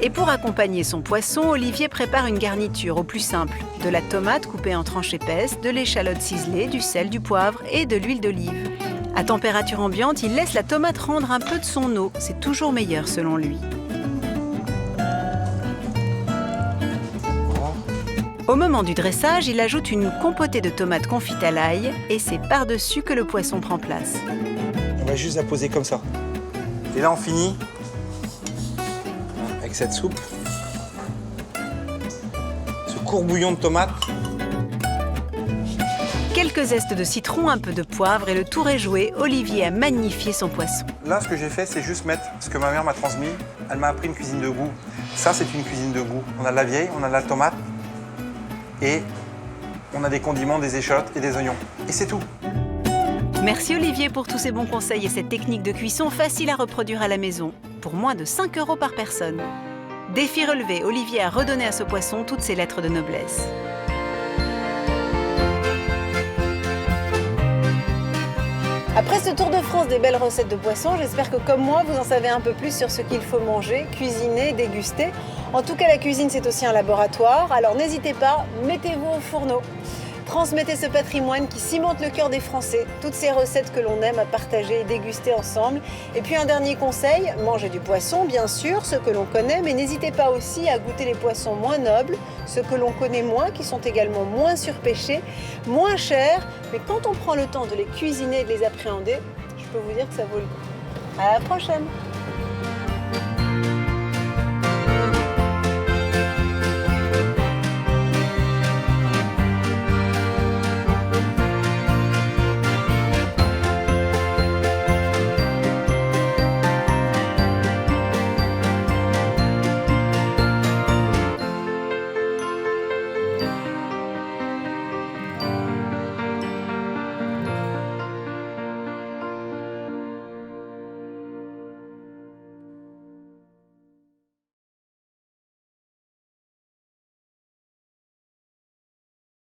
Et pour accompagner son poisson, Olivier prépare une garniture au plus simple. De la tomate coupée en tranches épaisses, de l'échalote ciselée, du sel, du poivre et de l'huile d'olive. À température ambiante, il laisse la tomate rendre un peu de son eau. C'est toujours meilleur selon lui. Au moment du dressage, il ajoute une compotée de tomates confites à l'ail et c'est par-dessus que le poisson prend place. On va juste la poser comme ça. Et là, on finit avec cette soupe. Ce court bouillon de tomates. Quelques zestes de citron, un peu de poivre et le tour est joué. Olivier a magnifié son poisson. Là, ce que j'ai fait, c'est juste mettre ce que ma mère m'a transmis. Elle m'a appris une cuisine de goût. Ça, c'est une cuisine de goût. On a de la vieille, on a de la tomate. Et on a des condiments, des échalotes et des oignons. Et c'est tout. Merci Olivier pour tous ces bons conseils et cette technique de cuisson facile à reproduire à la maison, pour moins de 5 € par personne. Défi relevé, Olivier a redonné à ce poisson toutes ses lettres de noblesse. Après ce tour de France des belles recettes de poissons, j'espère que comme moi, vous en savez un peu plus sur ce qu'il faut manger, cuisiner, déguster. En tout cas, la cuisine, c'est aussi un laboratoire, alors n'hésitez pas, mettez-vous au fourneau. Transmettez ce patrimoine qui cimente le cœur des Français, toutes ces recettes que l'on aime à partager et déguster ensemble. Et puis un dernier conseil, mangez du poisson, bien sûr, ceux que l'on connaît, mais n'hésitez pas aussi à goûter les poissons moins nobles, ceux que l'on connaît moins, qui sont également moins surpêchés, moins chers. Mais quand on prend le temps de les cuisiner et de les appréhender, je peux vous dire que ça vaut le coup. À la prochaine!